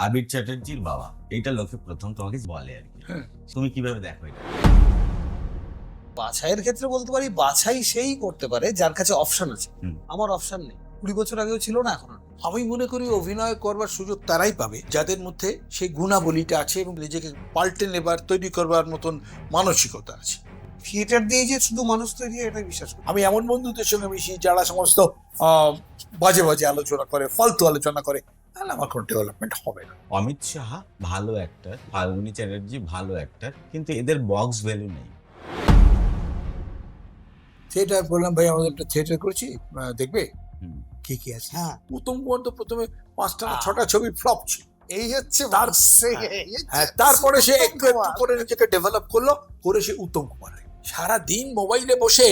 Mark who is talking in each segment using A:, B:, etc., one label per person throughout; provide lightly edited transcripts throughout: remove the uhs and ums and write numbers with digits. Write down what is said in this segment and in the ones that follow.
A: আবির চ্যাটার্জির বাবা, এইটা লোকে প্রথম তোমাকে বলে আর কি। তুমি কিভাবে দেখো এটা?
B: বাছাইয়ের ক্ষেত্রে বলতে পারি বাছাই সেই করতে পারে যার কাছে অপশন আছে।
A: হুম।
B: আমার অপশন নেই, 20 বছর আগেও ছিল না, এখন আর নেই।
C: আমি মনে করি অভিনয় করবার সুযোগ তারাই পাবে যাদের মধ্যে সেই গুণাবলীটা আছে এবং নিজেকে পাল্টে নেবার তৈরি করবার মতন মানসিকতা আছে।
B: থিয়েটার দিয়ে যে শুধু মানুষ তৈরি হয় এটাই বিশ্বাস করি।
C: আমি এমন বন্ধুদের সঙ্গে মিশি যারা সমস্ত বাজে বাজে আলোচনা করে, ফালতু আলোচনা করে, তাহলে আমার কোনো ডেভেলপমেন্ট হবে না।
A: অমিত সাহা ভালো অ্যাক্টর, ফাল্গুনী চ্যাটার্জি ভালো অ্যাক্টর, কিন্তু এদের বক্স ভ্যালু নেই।
C: থিয়েটার বললাম, ভাই আমাদের একটা থিয়েটার করেছি, দেখবে
A: হুম।
C: কি কি আছে।
B: হ্যাঁ,
C: উত্তম কুমার তো প্রথমে 5টা না 6টা ছবি ফ্লপ ছিল।
B: এই হচ্ছে
C: হ্যাঁ, তারপরে সে একটু একটু করে নিজেকে ডেভেলপ করলো, করে সে উত্তম কুমার হয়। সারাদিন মোবাইলে বসে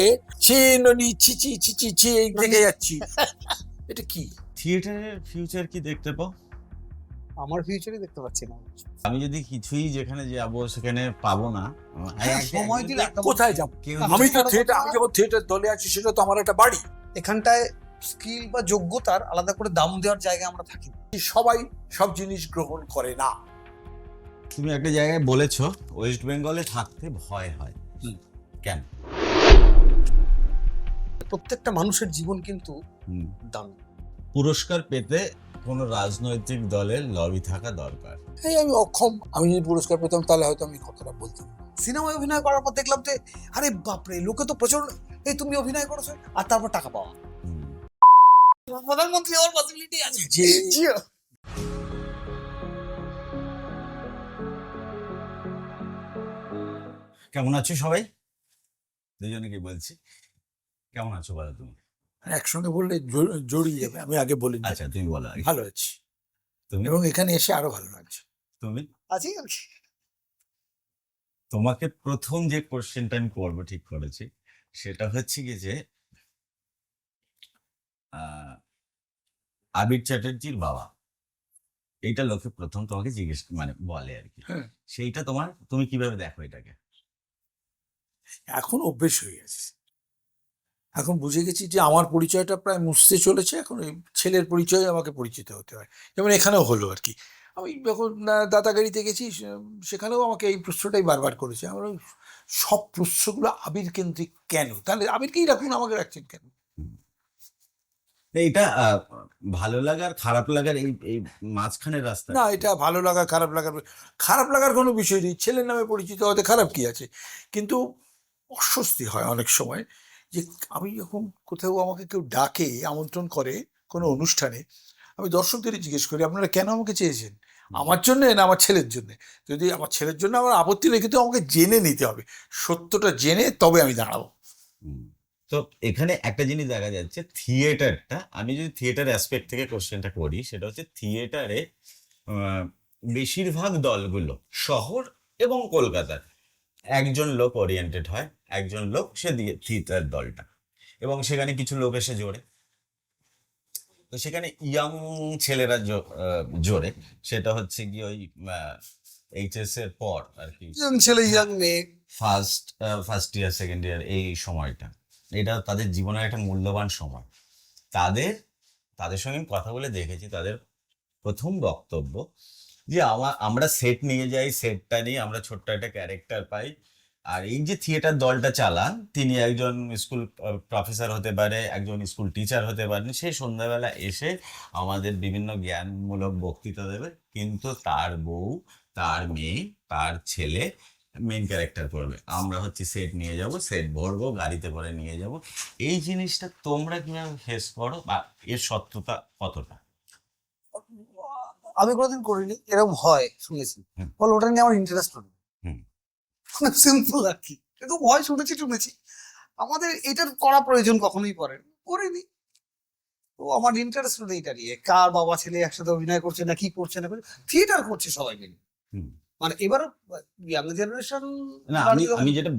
C: চিনি চিচি চিচি চি এই দেখে যাচ্ছি। এটা কি?
A: থিয়েটারের ফিউচার কি দেখতে পাও?
B: আমার ফিউচারে দেখতে পাচ্ছি না।
A: আমি যদি কিছুই যেখানে যাবো সেখানে পাবো না,
B: সময় দিলে একটা
C: কোথায় যাব?
A: কেউ
C: আমি তো
B: যদি-
C: থিয়েটার, আমি যখন থিয়েটার দলে আছি সেটা তো আমার একটা বাড়ি।
B: এখানটায় স্কিল বা যোগ্যতার আলাদা করে দাম দেওয়ার জায়গায় আমরা থাকি না।
C: সবাই সব জিনিস গ্রহণ করে না।
A: তুমি একটা জায়গায় বলেছো ওয়েস্ট বেঙ্গলে থাকতে ভয় হয়। কেন?
B: প্রত্যেকটা মানুষের জীবন কিন্তু দামি।
A: পুরস্কার পেতে কোনো রাজনৈতিক দলের লবি থাকা দরকার।
C: এই আমি অক্ষম, আমি যদি পুরস্কার পেতাম তাহলে হয়তো আমি কথাটা বলতাম না।
B: সিনেমায় অভিনয় করার পর দেখলাম যে আরে বাপরে, লোকে তো প্রচুর এই তুমি অভিনয় করেছো আর তারপর টাকা পাওয়া।
A: হুম।
B: প্রধানমন্ত্রী হওয়ার পসিবিলিটি আছে।
C: যে
A: কেমন আছো সবাই? দুজনকে বলছি, কেমন আছো বলো তুমি?
C: একসঙ্গে বললে জড়িয়ে যাবে, আমি আগে বলি।
A: আচ্ছা তুমি বলো আগে।
C: ভালো আছি,
A: তুমি
C: এবং এখানে এসে আরো ভালো লাগছে।
A: তুমি
B: আছি আর কি।
A: তোমাকে প্রথম যে কোশ্চেনটা আমি করবো ঠিক করেছি, সেটা হচ্ছে কি যে আবির চ্যাটার্জির বাবা, এইটা লোকে প্রথম তোমাকে জিজ্ঞেস মানে বলে আর কি।
C: হ্যাঁ।
A: সেইটা তুমি কিভাবে দেখো এটাকে?
C: এখন অভ্যেস হয়ে গেছে, এখন বুঝে গেছি যে আমার পরিচয়টা প্রায় মুছতে চলেছে, এখন ওই ছেলের পরিচয় আমাকে পরিচিত হতে হয়। যেমন এখানেও হলো আর কি, আমি যখন দাদাগাড়িতে গেছি সেখানেও আমাকে এই প্রশ্নটাই বারবার করেছে। আমার ওই সব প্রশ্নগুলো আবির কেন্দ্রিক কেন? তাহলে আবিরকেই রাখুন, আমাকে রাখছেন কেন?
A: এইটা ভালো লাগার খারাপ লাগার এই এই মাঝখানের রাস্তা।
C: না, এটা ভালো লাগা খারাপ লাগার কোনো বিষয় নেই। ছেলের নামে পরিচিত হতে খারাপ কি আছে? কিন্তু অস্বস্তি হয় অনেক সময় যে আমি যখন কোথাও আমাকে কেউ ডাকে, আমন্ত্রণ করে কোনো অনুষ্ঠানে, আমি দর্শকদেরই জিজ্ঞেস করি আপনারা কেন আমাকে চেয়েছেন, আমার জন্য না আমার ছেলের জন্য? যদি আমার ছেলের জন্য আমার আপত্তি নেই, কিন্তু আমাকে জেনে নিতে হবে, সত্যটা জেনে তবে আমি দাঁড়াবো।
A: হুম। তো এখানে একটা জিনিস দেখা যাচ্ছে, থিয়েটারটা, আমি যদি থিয়েটার অ্যাসপেক্ট থেকে কোশ্চেনটা করি, সেটা হচ্ছে থিয়েটারে বেশিরভাগ দলগুলো শহর এবং কলকাতার একজন লোক ওরিয়েন্টেড হয়, একজন লোক সে দিয়ে থিয়েটার দলটা, এবং সেখানে কিছু লোক এসে জোরে। তো সেখানে ইয়াং ছেলেরা জোরে, সেটা হচ্ছে কি ওই এইচএস এর পর আর কি,
B: ইয়াং ছেলে ইয়াং মেয়ে।
A: ফার্স্ট ইয়ার সেকেন্ড ইয়ার, এই সময়টা এটা তাদের জীবনের একটা মূল্যবান সময়। তাদের তাদের সঙ্গে আমি কথা বলে দেখেছি, তাদের প্রথম বক্তব্য যে আমরা সেট নিয়ে যাই, সেটটা নিয়ে আমরা ছোট্ট একটা ক্যারেক্টার পাই। আর এই যে থিয়েটার দলটা চালান, তিনি একজন স্কুল প্রফেসর হতে পারে, একজন স্কুল টিচার হতে পারেন, সেই সন্ধ্যাবেলা এসে আমাদের বিভিন্ন জ্ঞানমূলক বক্তৃতা দেবে, কিন্তু তার বউ, তার মেয়ে, তার ছেলে মেইন ক্যারেক্টার করবে। আমরা হচ্ছে সেট নিয়ে যাব, সেট ভরবো, গাড়িতে করে নিয়ে যাব। এই জিনিসটা তোমরা কিভাবে ফেস করো, বা এর সত্যতা কতটা?
B: আমি কোনোদিন করিনি, এরকম হয় শুনেছি,
A: হুম।
B: বল ওটা নিয়ে আমার ইন্টারেস্ট নেই।
A: হুম।
B: সিম্পল আর কি, এরকম হয় শুনেছি। আমাদের এটার করা প্রয়োজন কখনোই পড়ে না, করিনি। তো আমার ইন্টারেস্ট নেই এটা নিয়ে, কার বাবা ছেলে একসাথে অভিনয় করছে না কি করছে না করছে, থিয়েটার করছে সবাই মিলে।
A: হুম।
B: মানে এবারও ইয়াং জেনারেশন।
A: না, আমি যেটা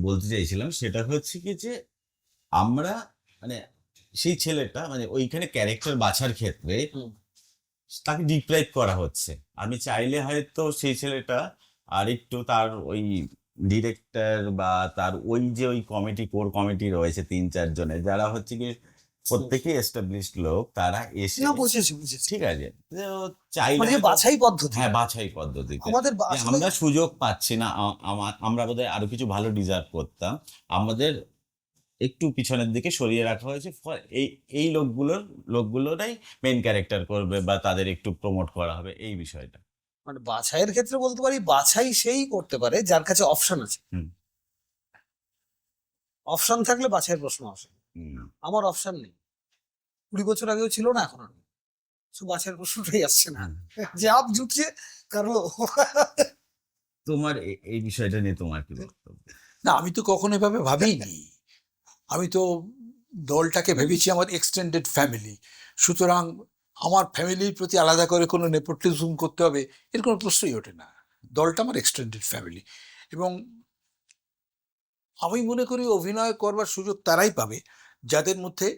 A: বলতে চাইছিলাম সেটা হচ্ছে কি যে আমরা মানে সেই ছেলেটা মানে ওইখানে ক্যারেক্টার বাছার ক্ষেত্রে তাকে ডিপ্রাইভ করা হচ্ছে। আমি চাইলে হয়তো সেই ছেলেটা আর একটু তার ওই ডিরেক্টর বা তার ওই যে ওই কমিটি, কোর কমিটি রয়েছে 3-4 জনের, যারা হচ্ছে কি প্রত্যেকেই এস্টাবলিশড লোক, তারা এসে,
B: না বুঝেছি বুঝেছি,
A: ঠিক আছে, যে ও চাইলে
B: মানে যে
A: হয়তো-
B: বাছাই পদ্ধতি
A: হ্যাঁ, বাছাই পদ্ধতিতে
B: আমাদের
A: যে
B: আসলে
A: আমরা সুযোগ পাচ্ছি না, আমরা বোধহয় আরো কিছু ভালো ডিজার্ভ করতাম, আমাদের একটু পিছনের দিকে সরিয়ে রাখা হয়েছে, এই এই লোকগুলোরাই মেইন ক্যারেক্টার করবে বা তাদের একটু প্রমোট করা হবে, এই বিষয়টা।
B: মানে বাছাইয়ের ক্ষেত্রে বলতে পারি বাছাই সেই করতে পারে যার কাছে অপশন আছে।
A: হুম।
B: অপশন থাকলে বাছাইয়ের প্রশ্ন আসে।
A: হুম।
B: আমার অপশন নেই, 20 বছর আগেও ছিল না, এখনো নেই, শুধু বাছাইয়ের প্রশ্নটাই আসছে না, যে আপ জুটছে কারো।
A: তোমার এই বিষয়টা নিয়ে তোমার কি বক্তব্য?
C: না, আমি তো কখনো এভাবে ভাবিনি। আমি তো দলটাকে ভেবেছি আমার এক্সটেন্ডেড ফ্যামিলি, সুতরাং আমার ফ্যামিলির প্রতি আলাদা করে কোনো নেপোটিজম করতে হবে এর কোনো প্রশ্নই ওঠে না। দলটা আমার এক্সটেন্ডেড ফ্যামিলি, এবং আমি মনে করি অভিনয় করবার সুযোগ তারাই পাবে যাদের মধ্যে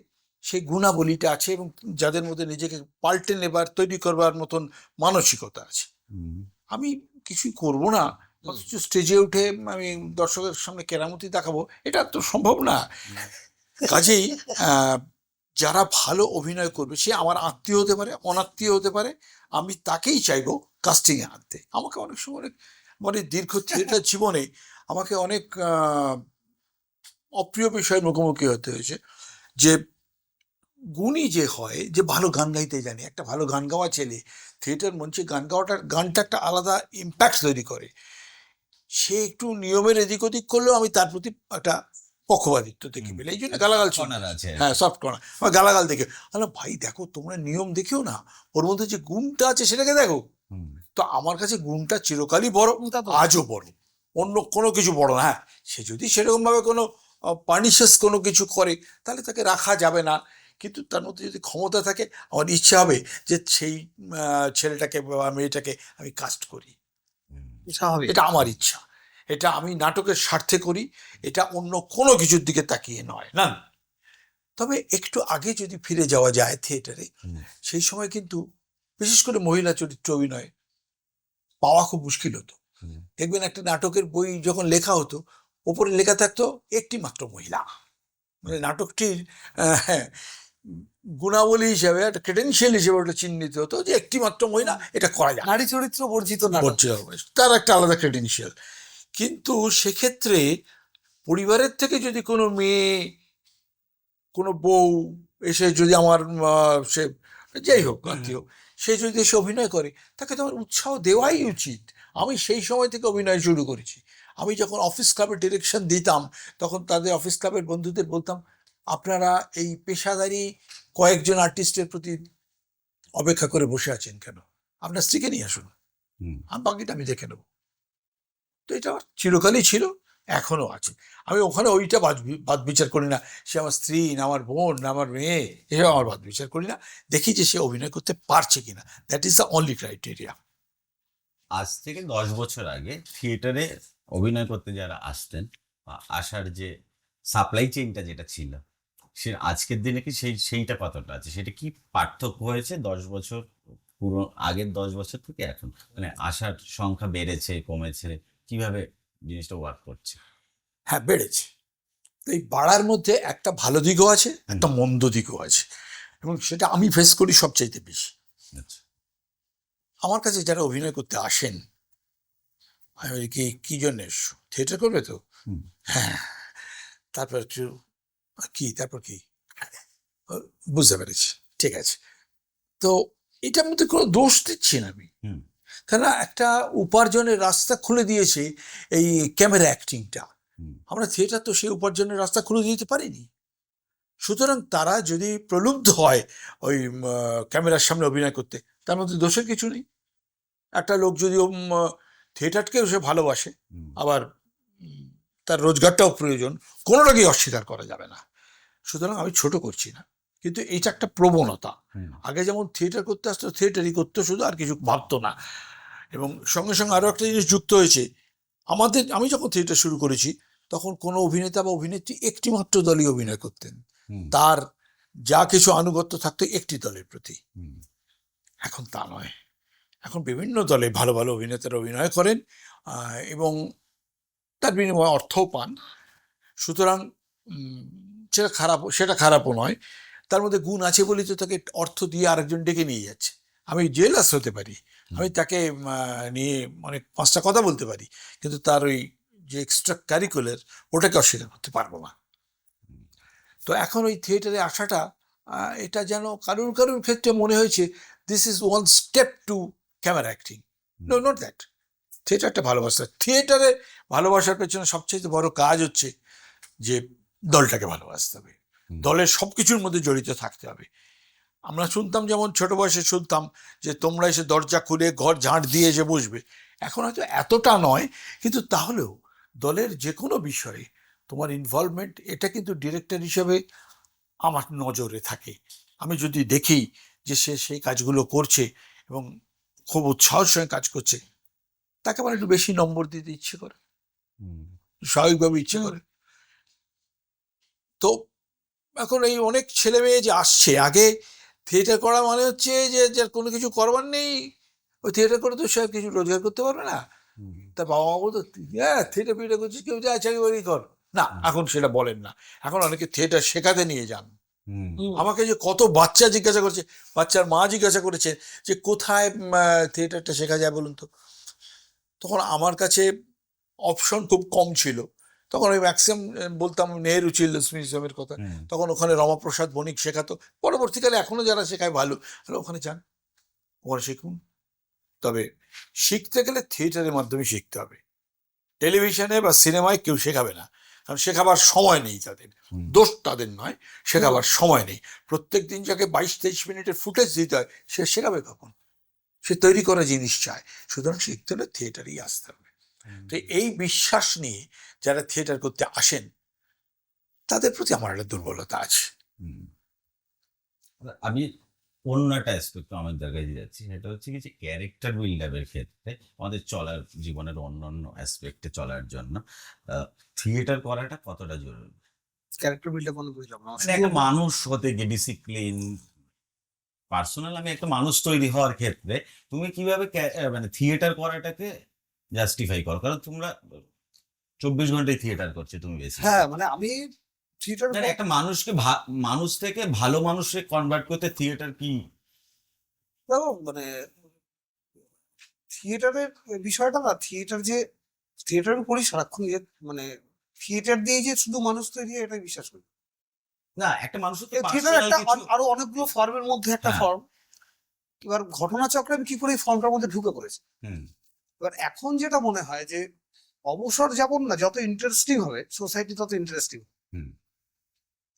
C: সেই গুণাবলীটা আছে এবং যাদের মধ্যে নিজেকে পাল্টে নেবার, তৈরি করবার মতন মানসিকতা আছে।
A: হুম।
C: আমি কিছুই করব না, অথচ স্টেজে উঠে আমি দর্শকের সামনে কেরামতি দেখাবো, এটা তো সম্ভব না। কাজেই যারা ভালো অভিনয় করবে, সে আমার আত্মীয় হতে পারে, অনাত্মীয় হতে পারে, আমি তাকেই চাইবো কাস্টিংয়ে আনতে। আমাকে অনেক সময় অনেক, মানে দীর্ঘ থিয়েটার জীবনে আমাকে অনেক অপ্রিয় বিষয়ের মুখোমুখি হতে হয়েছে, যে গুণী যে হয়, যে ভালো গান গাইতে জানে, একটা ভালো গান গাওয়া ছেলে থিয়েটার মঞ্চে গানটা একটা আলাদা ইম্প্যাক্ট তৈরি করে, সে একটু নিয়মের এদিক ওদিক করলেও আমি তার প্রতি একটা পক্ষপাতিত্ব দেখে ফেলি, এই জন্য গালাগাল শুনি।
A: কর্নার আছে।
C: হ্যাঁ, সফট কর্নার, আমার গালাগাল দেখে, আরে ভাই দেখো, তোমরা নিয়ম দেখেও না, ওর মধ্যে যে গুণটা আছে সেটাকে দেখো।
A: হুম।
C: তো আমার কাছে গুণটা চিরকালই বড়,
B: তা তো
C: আজও বড়, অন্য কোনো কিছু বড় না। হ্যাঁ, সে যদি সেরকমভাবে কোনো পানিশেস কোনো কিছু করে তাহলে তাকে রাখা যাবে না, কিন্তু তার মধ্যে যদি ক্ষমতা থাকে, আমার ইচ্ছা হবে যে সেই ছেলেটাকে বা মেয়েটাকে আমি কাস্ট করি।
B: স্বাভাবিক।
C: এটা আমার ইচ্ছা, এটা আমি নাটকের স্বার্থে করি, এটা অন্য কোনো কিছুর দিকে তাকিয়ে নয় না। তবে একটু আগে যদি ফিরে যাওয়া যায় থিয়েটারে,
A: হুম।
C: সেই সময় কিন্তু বিশেষ করে মহিলা চরিত্র অভিনয় পাওয়া খুব মুশকিল হতো।
A: হুম।
C: দেখবেন একটা নাটকের বই যখন লেখা হতো, ওপরে লেখা থাকতো একটি মাত্র মহিলা, মানে নাটকটির গুণাবলী হিসাবে, একটা ক্রেডেনশিয়াল হিসেবে ওটা চিহ্নিত হতো যে একটি মাত্র মহিলা, এটা করা যায়,
B: নারী চরিত্র বর্জিত নাটক।
C: বর্জ্য হবে, তার একটা আলাদা ক্রেডেনশিয়াল। কিন্তু সেক্ষেত্রে পরিবারের থেকে যদি কোনো মেয়ে, কোনো বউ এসে যদি আমার সে যাই হোক আত্মীয়, সে যদি এসে অভিনয় করে, তাকে তো আমার উৎসাহ দেওয়াই উচিত। আমি সেই সময় থেকে অভিনয় শুরু করেছি। আমি যখন অফিস ক্লাবের ডিরেকশন দিতাম, তখন তাদের অফিস ক্লাবের বন্ধুদের বলতাম, আপনারা এই পেশাদারি কয়েকজন আর্টিস্টের প্রতি অপেক্ষা করে বসে আছেন কেন, আপনার স্ত্রীকে নিয়ে আসুন,
A: হুম।
C: বাকিটা আমি দেখে নেব। তো এটা আমার চিরকালই ছিল, এখনো আছে। আমি ওখানে ওইটা বাদ বিচার করি না, সে আমার স্ত্রী না আমার বোন না আমার মেয়ে, এসব আমার বাদ বিচার করি না, দেখি যে সে অভিনয় করতে পারছে কিনা, that is the only criteria.
A: আজ থেকে 10 বছর আগে থিয়েটারে অভিনয় করতে যারা আসতেন বা আসার যে সাপ্লাই চেইনটা যেটা ছিল, সে আজকের দিনে কি সেইটা কতটা আছে, সেটা কি পার্থক্য হয়েছে 10 বছর পুরো আগের 10 বছর থেকে এখন, মানে আসার সংখ্যা বেড়েছে কমেছে, কিভাবে জিনিসটা ওয়ার্ক করছে?
C: হ্যাঁ, বেড়েছে। তো এই বাড়ার মধ্যে একটা ভালো দিকও আছে, একটা মন্দ দিকও আছে, এবং সেটা আমি ফেস করি সবচাইতে বেশি।
A: আচ্ছা।
C: আমার কাছে যারা অভিনয় করতে আসেন, আমি বলি, কি জন্য এসছো, থিয়েটার করবে তো?
A: হুম।
C: হ্যাঁ। তারপর একটু তারপর কি, বুঝতে পেরেছি, ঠিক আছে। তো এটার মধ্যে কোনো দোষ দিচ্ছি না আমি,
A: হুম।
C: কেন একটা উপার্জনের রাস্তা খুলে দিয়েছে এই ক্যামেরা অ্যাক্টিংটা।
A: হুম।
C: আমরা থিয়েটার তো সেই উপার্জনের রাস্তা খুলে দিতে পারিনি, সুতরাং তারা যদি প্রলুব্ধ হয় ওই ক্যামেরার সামনে অভিনয় করতে, তার মধ্যে দোষের কিছু নেই। একটা লোক যদি থিয়েটারকেও সে ভালোবাসে,
A: হুম।
C: আবার তার রোজগারটাও প্রয়োজন, কোনোটাকেই অস্বীকার করা যাবে না। সুতরাং আমি ছোট করছি না, কিন্তু এটা একটা প্রবণতা।
A: হুম।
C: আগে যেমন থিয়েটার করতে আসতো, থিয়েটারই করতো শুধু, আর কিছু ভাবতো না। এবং সঙ্গে সঙ্গে আরও একটা জিনিস যুক্ত হয়েছে, আমি যখন থিয়েটার শুরু করেছি, তখন কোনো অভিনেতা বা অভিনেত্রী একটি মাত্র দলই অভিনয় করতেন,
A: হুম।
C: তার যা কিছু আনুগত্য থাকতো একটি দলের প্রতি।
A: হুম।
C: এখন তা নয়, এখন বিভিন্ন দলে ভালো ভালো অভিনেতারা অভিনয় করেন, এবং তার বিনিময়ে অর্থও পান। সুতরাং সেটা খারাপও নয়। তার মধ্যে গুণ আছে বলেই তো তাকে অর্থ দিয়ে আরেকজন ডেকে নিয়ে যাচ্ছে। আমি জেলাস হতে পারি, আমি তাকে নিয়ে অনেক 5টা কথা বলতে পারি, কিন্তু তার ওই যে এক্সট্রা কারিকুলার ওটাকে অস্বীকার করতে পারবো না। তো এখন ওই থিয়েটারে আসাটা এটা যেন কারোর কারোর ক্ষেত্রে মনে হয়েছে this is one step to camera acting. No, not that. থিয়েটারটা ভালোবাসা, থিয়েটারে ভালোবাসার পেছনে সবচেয়ে বড় কাজ হচ্ছে যে দলটাকে ভালোবাসতে হবে, দলের সবকিছুর মধ্যে জড়িত থাকতে হবে। আমরা শুনতাম, যেমন ছোট বয়সে শুনতাম যে তোমরা এসে দরজা খুলে ঘর ঝাঁট দিয়ে এসে বসবে। এখন হয়তো এতটা নয়, কিন্তু তাহলেও দলের যে কোনো বিষয়ে তোমার ইনভলভমেন্ট, এটা কিন্তু ডিরেক্টর হিসেবে আমার নজরে থাকে। আমি যদি দেখি যে সে সেই কাজগুলো করছে এবং খুব উৎসাহের সঙ্গে কাজ করছে, তাকে আমার একটু বেশি নম্বর দিতে ইচ্ছে করে, স্বাভাবিকভাবে ইচ্ছে করে। তো এখন এই অনেক ছেলে মেয়ে যে আসছে, আগে থিয়েটার করা মানে হচ্ছে যে যার কোনো কিছু করবার নেই, ওই থিয়েটার করে তো সে আর কিছু রোজগার করতে পারবে না। তার বাবা মা বলতো, হ্যাঁ থিয়েটার ফিয়েটার করছিস, কেউ যা চাকরি বাকরি কর না। এখন সেটা বলেন না, এখন অনেকে থিয়েটার শেখাতে নিয়ে যান। আমাকে যে কত বাচ্চা জিজ্ঞাসা করছে, বাচ্চার মা জিজ্ঞাসা করেছে যে কোথায় থিয়েটারটা শেখা যায় বলুন তো। তখন আমার কাছে অপশন খুব কম ছিল, তখন ওই ম্যাক্সিমাম বলতাম নেহেরু চিলড্রেন্স মিউজিয়ামের কথা। তখন ওখানে রমাপ্রসাদ বণিক শেখাতো, পরবর্তীকালে এখনো যারা শেখায় ভালো, ওখানে যান, ওখানে শিখুন। তবে শিখতে গেলে থিয়েটারের মাধ্যমে শিখতে হবে, টেলিভিশনে বা সিনেমায় কেউ শেখাবে না, কারণ শেখাবার সময় নেই তাদের। দোষ তাদের নয়, শেখাবার সময় নেই। প্রত্যেক দিন যাকে 22-23 মিনিটের ফুটেজ দিতে হয়, সে শেখাবে কখন? সে তৈরি করা জিনিস চায়। সুতরাং শিখতে হলে থিয়েটারেই আসতে হবে। তো এই বিশ্বাস নিয়ে যারা থিয়েটার করতে আসেন, তাদের প্রতি আমার একটা দুর্বলতা আছে।
A: আমি অন্য একটা অ্যাসপেক্ট আমার জায়গায় যাচ্ছি, সেটা হচ্ছে কি যে ক্যারেক্টার বিল্ড আপের ক্ষেত্রে আমাদের চলার জীবনের অন্যান্য অ্যাসপেক্টে চলার জন্য থিয়েটার করাটা কতটা জরুরি?
B: ক্যারেক্টার বিল্ড আপ মানে বুঝলাম না।
A: মানে একটা মানুষ হতে গিয়ে ডিসিপ্লিন, পার্সোনাল, আমি একটা মানুষ তৈরি হওয়ার ক্ষেত্রে তুমি কিভাবে মানে থিয়েটার করাটাকে জাস্টিফাই করো? কারণ তোমরা 24 ঘন্টায় থিয়েটার করছো তুমি বেশি।
B: হ্যাঁ, মানে আমি থিয়েটার
A: মানে একটা মানুষকে মানুষ থেকে ভালো মানুষে কনভার্ট করতে থিয়েটার কি
B: মানে থিয়েটারের বিষয়টা না, থিয়েটার করি সারাক্ষণ, মানে থিয়েটার দিয়ে যে শুধু মানুষ তৈরি হয় এটাই বিশ্বাস করি
A: না? একটা মানুষের তো
B: থিয়েটার
A: personal
B: একটা
A: কিছু-
B: আরো অনেকগুলো ফর্মের মধ্যে একটা
A: হ্যাঁ।
B: ফর্ম। এবার ঘটনাচক্রে আমি কি করে এই ফর্মটার মধ্যে ঢুকে পড়েছি।
A: হুম,
B: এবার এখন যেটা মনে হয় যে অবসর যাপন না যত ইন্টারেস্টিং হবে, সোসাইটি তত ইন্টারেস্টিং।
A: হুম,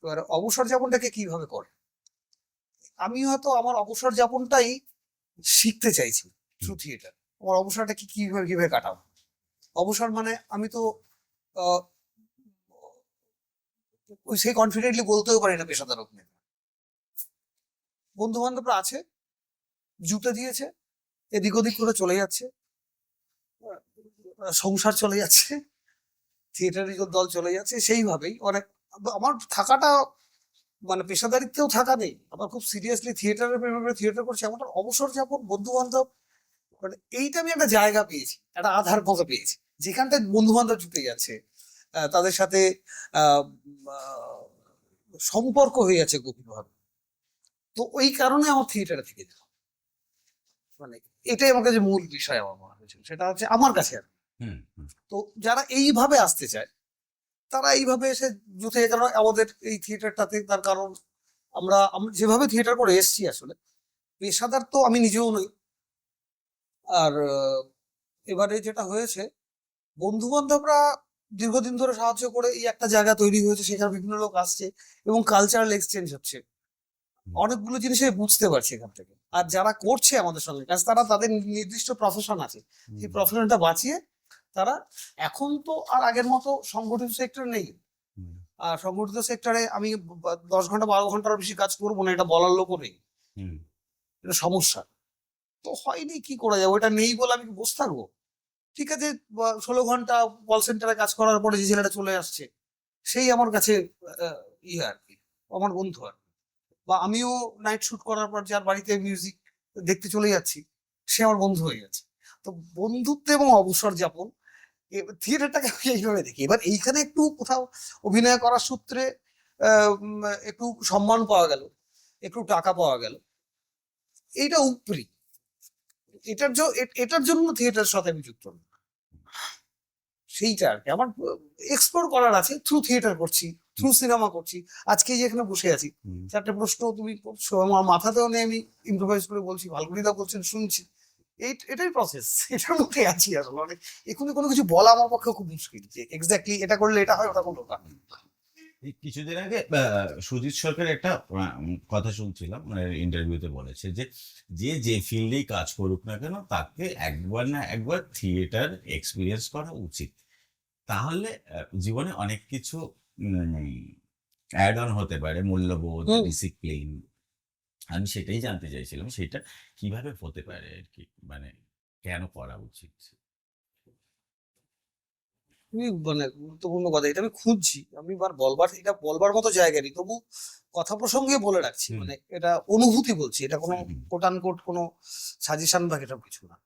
B: এবার অবসর যাপনটাকে কিভাবে করে, আমি হয়তো আমার অবসর যাপনটাই শিখতে চাইছি থ্রু থিয়েটার। আমার অবসরটা কিভাবে কিভাবে কাটাবো। অবসর মানে আমি তো আহ, ওই সেই কনফিডেন্টলি বলতেও পারি না পেশাদার অভিনেতা। বন্ধু বান্ধবরা আছে, জুতে দিয়েছে, এদিক ওদিক করে চলে যাচ্ছে, সংসার চলে যাচ্ছে, থিয়েটারের দল চলে যাচ্ছে, সেইভাবেই অনেক। আমার থাকাটা মানে পেশাদারিত্বেও থাকা নেই, আবার খুব সিরিয়াসলি থিয়েটারের প্রেমে থিয়েটার করছি। আমার অবসর যাপন, বন্ধু বান্ধব, মানে এইটা আমি একটা জায়গা পেয়েছি, একটা আধার মতো পেয়েছি, যেখানটায় বন্ধু বান্ধব জুটে যাচ্ছে, তাদের সাথে আহ আহ, সম্পর্ক হয়ে যাচ্ছে গভীরভাবে। তো ওই কারণে আমার থিয়েটারে থেকে যাওয়া, মানে এটাই আমার কাছে মূল বিষয় আমার মনে হয়েছিল, সেটা হচ্ছে আমার কাছে আর কি।
A: হুম, হুম,
B: তো যারা এইভাবে আসতে চায় তারা এইভাবে এসে জুতে, কারণ আমাদের এই থিয়েটারটাতে, তার কারণ আমরা যেভাবে থিয়েটার করে এসছি, আসলে পেশাদার তো আমি নিজেও নই। আর এবারে যেটা হয়েছে, বন্ধু বান্ধবরা দীর্ঘদিন ধরে সাহায্য করে এই একটা জায়গা তৈরি হয়েছে, সেখানে বিভিন্ন লোক আসছে এবং কালচারাল এক্সচেঞ্জ হচ্ছে, অনেকগুলো জিনিস আমি বুঝতে পারছি এখান থেকে। আর যারা করছে আমাদের সঙ্গে কাজ, তারা তাদের নির্দিষ্ট প্রফেশন আছে, সেই প্রফেশনটা বাঁচিয়ে তারা, এখন তো আর আগের মতো সংগঠিত সেক্টর নেই।
A: হুম,
B: আর সংগঠিত সেক্টরে আমি 10 ঘন্টা 12 ঘন্টার বেশি কাজ করবো না, এটা বলার লোকও নেই,
A: হুম,
B: এটা সমস্যা। তো হয়নি, কি করা যাবে, ওটা নেই বলে আমি কি বসে থাকবো? ঠিক আছে, 16 ঘন্টা কল সেন্টারে কাজ করার পরে যে ছেলেটা চলে আসছে, সেই আমার কাছে ইয়ে আর কি, আমার বন্ধু আর কি। বা আমিও নাইট শুট করার পর যার বাড়িতে মিউজিক দেখতে চলে যাচ্ছি, সে আমার বন্ধু হয়ে গেছে। তো বন্ধুত্ব এবং অবসর যাপন, থিয়েটারটাকে আমি এইভাবে দেখি। এবার এইখানে একটু কোথাও অভিনয় করার সূত্রে একটু সম্মান পাওয়া গেল, একটু টাকা পাওয়া গেল, এইটা উপরি। এটার জন্য থিয়েটারের সাথে আমি যুক্ত না। সেইটা আর কি আমার এক্সপ্লোর করার আছে, থ্রু থিয়েটার করছি, থ্রু সিনেমা করছি। আজকে যে এখানে বসে আছি,
A: হুম।
B: চারটে প্রশ্ন তুমি করছো, আমার মাথাতেও নেই, আমি ইম্প্রোভাইজ করে বলছি, ভালগুলিদা বলছেন শুনছি। এটাই প্রসেস, এটার মধ্যে আছি আসলে। অনেক এখনই কোনো কিছু বলা আমার পক্ষে খুব মুশকিল, যে এক্স্যাক্টলি এটা করলে এটা হয়, ওটা করলে ওটা হয়।
A: এই কিছুদিন আগে সুজিত সরকার একটা কথা শুনছিলাম, মানে ইন্টারভিউতে বলেছে যে যে ফিল্ডেই কাজ করুক না কেন, তাকে একবার না একবার থিয়েটার এক্সপিরিয়েন্স করা উচিত। তাহলে জীবনে অনেক কিছু অ্যাড অন হতে পারে, মূল্যবোধ,
B: হুম।
A: ডিসিপ্লিন। আমি সেটাই জানতে চাইছিলাম, সেটা কিভাবে হতে পারে আর কি, মানে কেন করা উচিত?
B: খুবই মানে গুরুত্বপূর্ণ কথা, এটা আমি খুঁজছি, আমি এটা বলবার মতো জায়গা নেই, তবু কথা প্রসঙ্গে বলে রাখছি।
A: হুম।
B: মানে এটা অনুভূতি বলছি, এটা কোনো
A: হুম।
B: কোট কোট কোনো সাজেশন বা এটা কিছু না।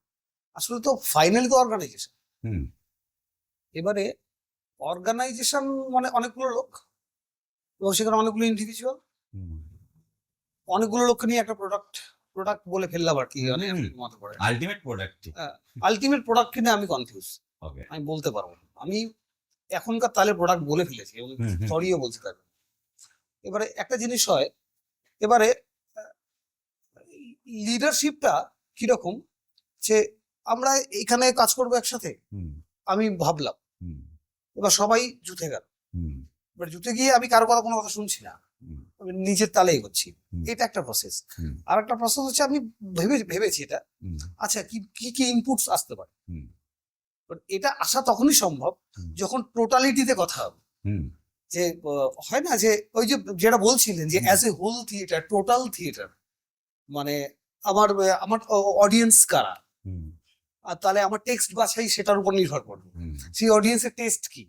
B: আসলে তো ফাইনালি তো অর্গানাইজেশন।
A: হুম।
B: এবারে অর্গানাইজেশন মানে অনেকগুলো লোক, এবং সেখানে অনেকগুলো ইন্ডিভিজুয়াল,
A: হুম।
B: অনেকগুলো লোককে নিয়ে একটা প্রোডাক্ট প্রোডাক্ট বলে ফেললাম আর কি, মানে
A: হুম।
B: মনে করে
A: আলটিমেট প্রোডাক্ট।
B: আলটিমেট প্রোডাক্ট কিনে আমি কনফিউজ,
A: ওকে।
B: আমি বলতে পারবো না। আমি এখনকার তালে প্রোডাক্ট বলে ফেলেছি, এবং
A: হুম, হুম।
B: সরিও বলতে পারবো। এবারে একটা জিনিস হয়, এবারে লিডারশিপটা কিরকম, যে আমরা এখানে কাজ করবো একসাথে,
A: হুম।
B: আমি ভাবলাম,
A: হুম।
B: এবার সবাই জুতে গেল,
A: হুম।
B: এবার জুতে গিয়ে আমি কারো কথা কোনো কথা শুনছি না,
A: হুম।
B: আমি নিজের তালেই করছি।
A: হুম।
B: এটা একটা প্রসেস।
A: হুম।
B: আর একটা প্রসেস হচ্ছে আমি ভেবেছি এটা,
A: হুম।
B: আচ্ছা কি কি কি ইনপুটস আসতে পারে।
A: হুম।
B: But এটা আসা তখনই সম্ভব
A: হুম।
B: যখন টোটালিটিতে কথা হবে।
A: হুম।
B: যে হয় না যে ওই যে যেটা বলছিলেন যে
A: হুম।
B: As a whole theatre, total theatre, মানে আমার আমার অডিয়েন্স কারা,
A: হুম।
B: আর তাহলে আমার টেক্সট বাছাই সেটার উপর নির্ভর করবে,
A: হুম।
B: সেই অডিয়েন্সের টেস্ট কি,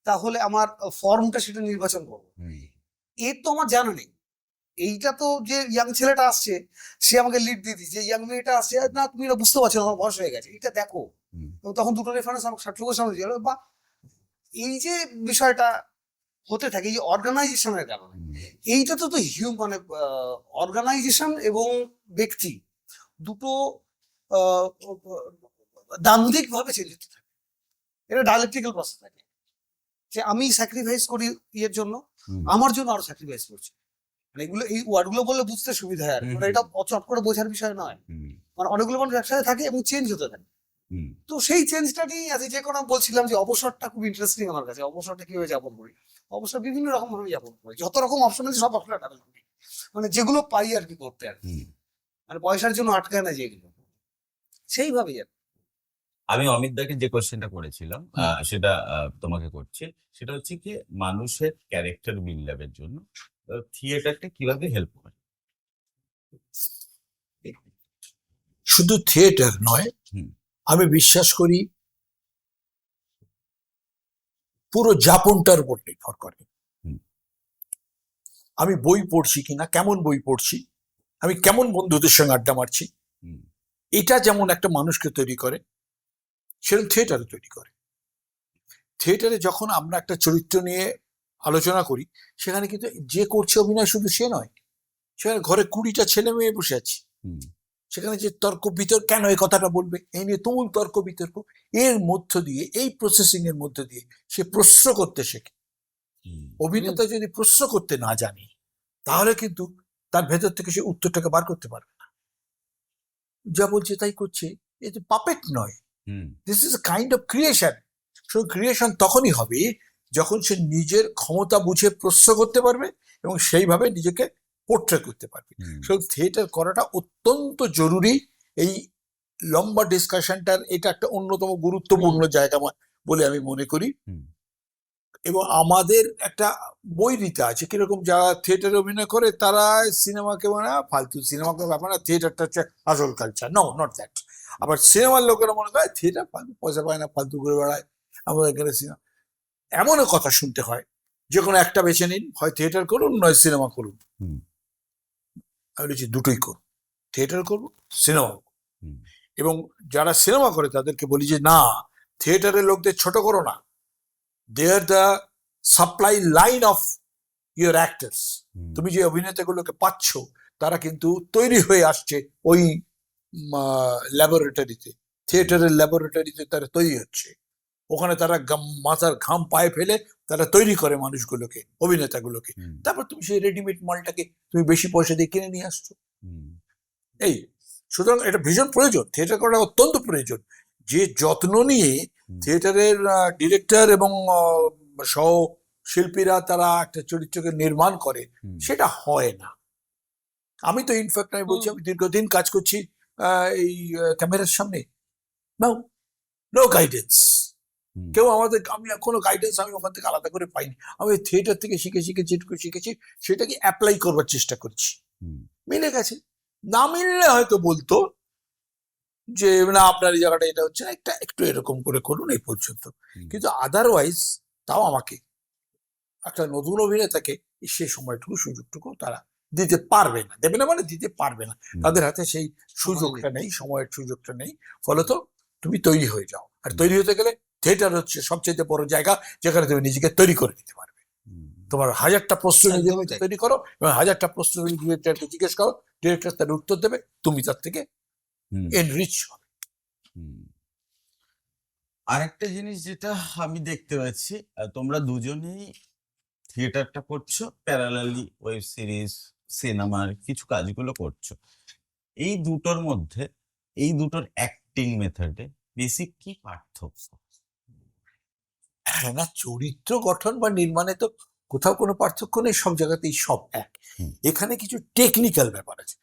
B: তাহলে আমার ফর্মটা সেটা নির্বাচন করবো।
A: হুম।
B: এর তো আমার জানা নেই। এইটা তো যে ইয়াং ছেলেটা আসছে, সে আমাকে লিড দিয়ে দিচ্ছে, ইয়াং মেয়েটা আসছে, না তুমি এটা বুঝতে পারছো না, আমার বয়স হয়ে গেছে, এটা দেখো।
A: হুম।
B: এবং তখন দুটো রেফারেন্স আমার চোখের সামনে দিয়ে গেলো, বা এই যে বিষয়টা হতে থাকে, এই যে অর্গানাইজেশনের কারণে,
A: হুম।
B: এইটা তো মানে অর্গানাইজেশন এবং ব্যক্তি দুটো দান্দিক ভাবে চেঞ্জ হতে থাকে। এটা ডায়ালেকট্রিক্যাল প্রসেস থাকে, যে আমি স্যাক্রিফাইস করি ইয়ের জন্য,
A: হুম।
B: আমার জন্য আরো স্যাক্রিফাইস করছি। মানে এগুলো, এই ওয়ার্ডগুলো বললে বুঝতে সুবিধা হয় আর কি।
A: হুম।
B: মানে এটা চট করে বোঝার বিষয় নয়।
A: হুম।
B: মানে অনেকগুলো মানুষ একসাথে থাকে এবং চেঞ্জ হতে থাকে।
A: হুম।
B: তো সেই চেঞ্জটা নিয়েই আছে। যে কোনো বলছিলাম যে অবসরটা খুব ইন্টারেস্টিং আমার কাছে, অবসরটা কিভাবে যাপন করি। অবসর বিভিন্ন রকম ভাবে যাপন করি, যত রকম অপশন আছে সব অপশন ট্রাভেল করি, মানে যেগুলো পাই আর কি করতে আর কি।
A: হুম।
B: মানে পয়সার জন্য আটকায় না যেগুলো, সেইভাবেই আর কি।
A: আমি অমিত দাকে যে কোশ্চেনটা করেছিলাম, সেটা তোমাকে করছি। সেটা হচ্ছে কি, মানুষের ক্যারেক্টার বিল্ড আপের জন্য থিয়েটারটা কিভাবে হেল্প করে?
C: শুধু থিয়েটার নয়,
A: হুম।
C: আমি বিশ্বাস করি পুরো যাপনটার উপর নির্ভর করে।
A: হুম।
C: আমি বই পড়ছি কিনা, কেমন বই পড়ছি, আমি কেমন বন্ধুদের সঙ্গে আড্ডা মারছি,
A: হুম।
C: এটা যেমন একটা মানুষকে তৈরি করে, সেরকম থিয়েটারও তৈরি করে। থিয়েটারে যখন আমরা একটা চরিত্র নিয়ে আলোচনা করি, সেখানে কিন্তু যে করছে অভিনয় শুধু সে নয়, সেখানে ঘরে 20টা ছেলে মেয়ে বসে আছে।
A: হুম।
C: সেখানে যে তর্ক বিতর্ক, কেন এই কথাটা বলবে, এই নিয়ে তুমুল তর্ক বিতর্ক, এর মধ্য দিয়ে, এই প্রসেসিং এর মধ্য দিয়ে সে প্রশ্ন করতে শেখে।
A: হুম।
C: অভিনেতা যদি প্রশ্ন করতে না জানে, তাহলে কিন্তু তার ভেতর থেকে সে উত্তরটাকে বার করতে পারবে না। যা বলছে তাই করছে, এই যে পাপেট নয়,
A: হুম।
C: This is a kind of creation. So creation তখনই হবে যখন সে নিজের ক্ষমতা বুঝে প্রশ্ন করতে পারবে এবং সেইভাবে নিজেকে পোর্ট্রে করতে পারবে।
A: হুম।
C: সো থিয়েটার করাটা অত্যন্ত জরুরি। এই লম্বা ডিসকাশনটার এটা একটা অন্যতম গুরুত্বপূর্ণ জায়গা বলে আমি মনে করি।
A: হুম।
C: এবং আমাদের একটা বই দিতে আছে, কিরকম যারা থিয়েটারে অভিনয় করে তারা সিনেমাকে মানে ফালতু, সিনেমাকে ব্যাপার না, থিয়েটারটা হচ্ছে আসল কালচার। No, not that. আবার সিনেমার লোকেরা মনে করে থিয়েটার ফালতু, পয়সা পায় না, ফালতু ঘুরে বেড়ায়, আমাদের এখানে সিনেমা। এমনও কথা শুনতে হয়, যে কোনো একটা বেছে নিন, হয় থিয়েটার করুন নয় সিনেমা করুন।
A: হুম।
C: আমি বলছি দুটোই করুন, থিয়েটার করবো, সিনেমা।
A: হুম।
C: এবং যারা সিনেমা করে তাদেরকে বলি যে না, থিয়েটারের লোকদের ছোট করো না, they are the supply line of your actors.
A: হুম।
C: তুমি যে অভিনেতাগুলোকে পাচ্ছ, তারা কিন্তু তৈরি হয়ে আসছে ওই ল্যাবরেটরিতে, থিয়েটারের ল্যাবরেটরিতে তারা তৈরি হচ্ছে। ওখানে তারা মাথার ঘাম পায়ে ফেলে তারা তৈরি করে মানুষগুলোকে, অভিনেতাগুলোকে।
A: হুম,
C: তারপর তুমি সেই রেডিমেড মালটাকে তুমি বেশি পয়সা দিয়ে কিনে নিয়ে আসছো।
A: হুম,
C: এই সুতরাং এটা ভীষণ প্রয়োজন, থিয়েটার করা অত্যন্ত প্রয়োজন। যে যত্ন নিয়ে
A: হুম,
C: থিয়েটারের ডিরেক্টর এবং সহ শিল্পীরা তারা একটা চরিত্রকে নির্মাণ করে,
A: হুম,
C: সেটা হয় না। আমি তো ইনফ্যাক্ট আমি বলছি, আমি দীর্ঘদিন কাজ করছি এই ক্যামেরার সামনে। No, no guidance.
A: হুম,
C: কেউ আমাদের, আমি কোনো গাইডেন্স আমি ওখান থেকে আলাদা করে পাইনি। আমি থিয়েটার থেকে শিখে শিখে যেটুকু শিখেছি সেটাকে অ্যাপ্লাই করবার চেষ্টা করছি।
A: হুম,
C: মিলে গেছে। না মিললে হয়তো বলতো যে না, আপনার এই জায়গাটা এটা হচ্ছে না, একটা একটু এরকম করে করুন, এই পর্যন্ত।
A: হুম,
C: কিন্তু আদারওয়াইজ তাও আমাকে একটা নতুন অভিনেতাকে সে সময়টুকু সুযোগটুকু তারা দিতে পারবে না, দেবে না মানে দিতে পারবে না।
A: হুম,
C: তাদের হাতে সেই সুযোগটা নেই, সময়ের সুযোগটা নেই। ফলত তুমি তৈরি হয়ে যাও, আর তৈরি হতে গেলে থিয়েটার হচ্ছে সবচেয়ে বড় জায়গা যেখানে তুমি নিজেকে তৈরি করে নিতে পারবে।
A: হুম,
C: তোমার 1000টা প্রশ্ন নিজেকে
B: একদমই তাই।
C: তৈরি করো, এবং 1000টা প্রশ্ন তুমি ডিরেক্টরকে জিজ্ঞেস করো, ডিরেক্টর তার উত্তর দেবে, তুমি তার থেকে
A: হুম,
C: এনরিচ হবে।
A: হুম। আরেকটা জিনিস যেটা আমি দেখতে পাচ্ছি, তোমরা দুজনেই থিয়েটারটা করছো, প্যারালালি ওয়েব সিরিজ, সিনেমার কিছু কাজগুলো করছো। এই দুটোর মধ্যে, এই দুটোর অ্যাক্টিং মেথডে বেসিক কি পার্থক্য?
C: হ্যাঁ, না চরিত্র গঠন বা নির্মাণে তো কোথাও কোনো পার্থক্য নেই, সব জায়গাতেই সব এক।
A: হুম,
C: এখানে কিছু টেকনিক্যাল ব্যাপার আছে,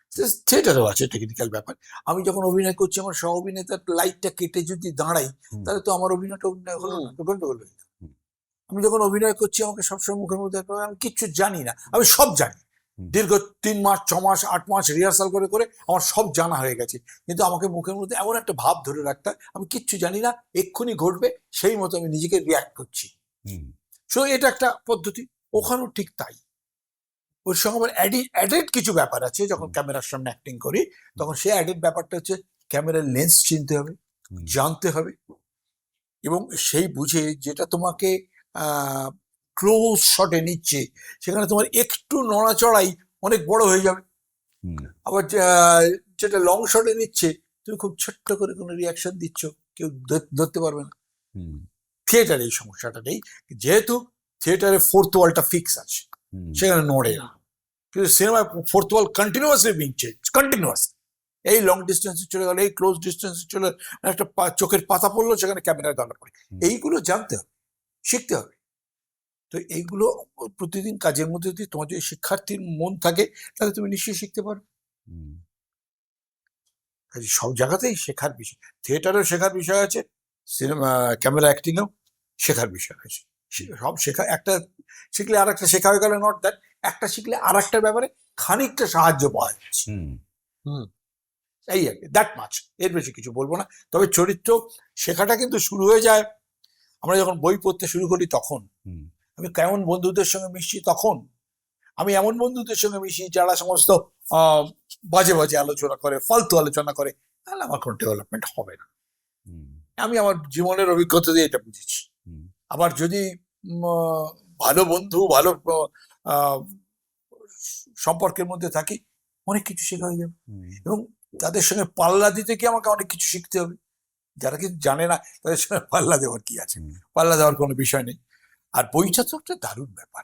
C: থিয়েটারেও আছে টেকনিক্যাল ব্যাপার। আমি যখন অভিনয় করছি, আমার সহ অভিনেতার লাইটটা কেটে যদি দাঁড়াই,
A: হুম,
C: তাহলে তো আমার অভিনয়টা অভিনয় হলো না, তো গন্ডগোল হয়ে গেল।
A: হুম,
C: আমি যখন অভিনয় করছি, আমাকে সবসময় মুখের মধ্যে আমি কিচ্ছু জানি না, আমি সব জানি।
A: হুম,
C: দীর্ঘ 3 মাস 6 মাস 8 মাস রিহার্সাল করে করে আমার সব জানা হয়ে গেছে, কিন্তু আমাকে মুখের মধ্যে এমন একটা ভাব ধরে রাখতে হয়, আমি কিচ্ছু জানি না, এক্ষুনি ঘটবে সেই মতো আমি নিজেকে রিয়াক্ট করছি।
A: হুম,
C: সো এটা একটা পদ্ধতি, ওখানেও ঠিক তাই। ওর সঙ্গে আবার অ্যাডেড কিছু ব্যাপার আছে। যখন
A: হুম,
C: ক্যামেরার সামনে অ্যাক্টিং করি, তখন সেই অ্যাডেড ব্যাপারটা হচ্ছে ক্যামেরার লেন্স চিনতে হবে,
A: হুম,
C: জানতে হবে, এবং সেই বুঝে যেটা তোমাকে ক্লোজ শটে নিচ্ছে, সেখানে তোমার একটু নড়াচড়াই অনেক বড় হয়ে যাবে।
A: হুম,
C: আবার যেটা লং শটে নিচ্ছে, তুমি খুব ছোট্ট করে কোনো রিয়াকশন দিচ্ছ, কেউ ধরতে পারবে না।
A: হুম,
C: থিয়েটারে এই সমস্যাটা নেই, যেহেতু থিয়েটারে ফোর্থ ওয়ালটা ফিক্স আছে,
A: হুম,
C: সেখানে নড়ে না। কিন্তু সিনেমায় ফোর্থ ওয়াল কন্টিনিউয়াসলি বিং চেঞ্জ, কন্টিনিউয়াস। এই লং ডিস্টেন্সে চলে গেল, এই ক্লোজ ডিস্টেন্সে চলে গেল, একটা চোখের পাতা পড়লো, সেখানে ক্যামেরায় দরকার পড়ে।
A: হুম,
C: এইগুলো জানতে হবে, শিখতে হবে। তো এইগুলো প্রতিদিন কাজের মধ্যে যদি তোমার যদি শিক্ষার্থীর মন থাকে, তাহলে তুমি নিশ্চয়ই শিখতে পারবে।
A: হুম,
C: কাজে সব জায়গাতেই শেখার বিষয়, থিয়েটারেও শেখার বিষয় আছে, সিনেমা ক্যামেরা অ্যাক্টিংয়েও শেখার বিষয় আছে। সব শেখা, একটা শিখলে আর একটা শেখা হয়ে গেল, নট দ্যাট একটা শিখলে আর একটার ব্যাপারে খানিকটা সাহায্য পাওয়া যাচ্ছে।
A: হুম,
B: হুম,
C: এই আর কি, দ্যাট মাছ, এর বেশি কিছু বলবো না। তবে চরিত্র শেখাটা কিন্তু শুরু হয়ে যায় আমরা যখন বই পড়তে শুরু করি তখন।
A: হুম,
C: আমি কেমন বন্ধুদের সঙ্গে মিশছি তখন। আমি এমন বন্ধুদের সঙ্গে মিশি যারা সমস্ত বাজে বাজে আলোচনা করে, ফালতু আলোচনা করে, তাহলে আমার কোনো ডেভেলপমেন্ট হবে না।
A: হুম,
C: আমি আমার জীবনের অভিজ্ঞতা দিয়ে এটা বুঝেছি।
A: হুম,
C: আবার যদি ভালো বন্ধু, ভালো আহ, সম্পর্কের মধ্যে থাকি, অনেক কিছু শেখা হয়ে যাবে।
A: হুম,
C: এবং তাদের সঙ্গে পাল্লা দিতে গিয়ে আমাকে অনেক কিছু শিখতে হবে। যারা কিন্তু জানে না, তাদের সঙ্গে পাল্লা দেওয়ার কি আছে,
A: হুম,
C: পাল্লা দেওয়ার কোনো বিষয় নেই। আর বইটা তো একটা দারুণ ব্যাপার।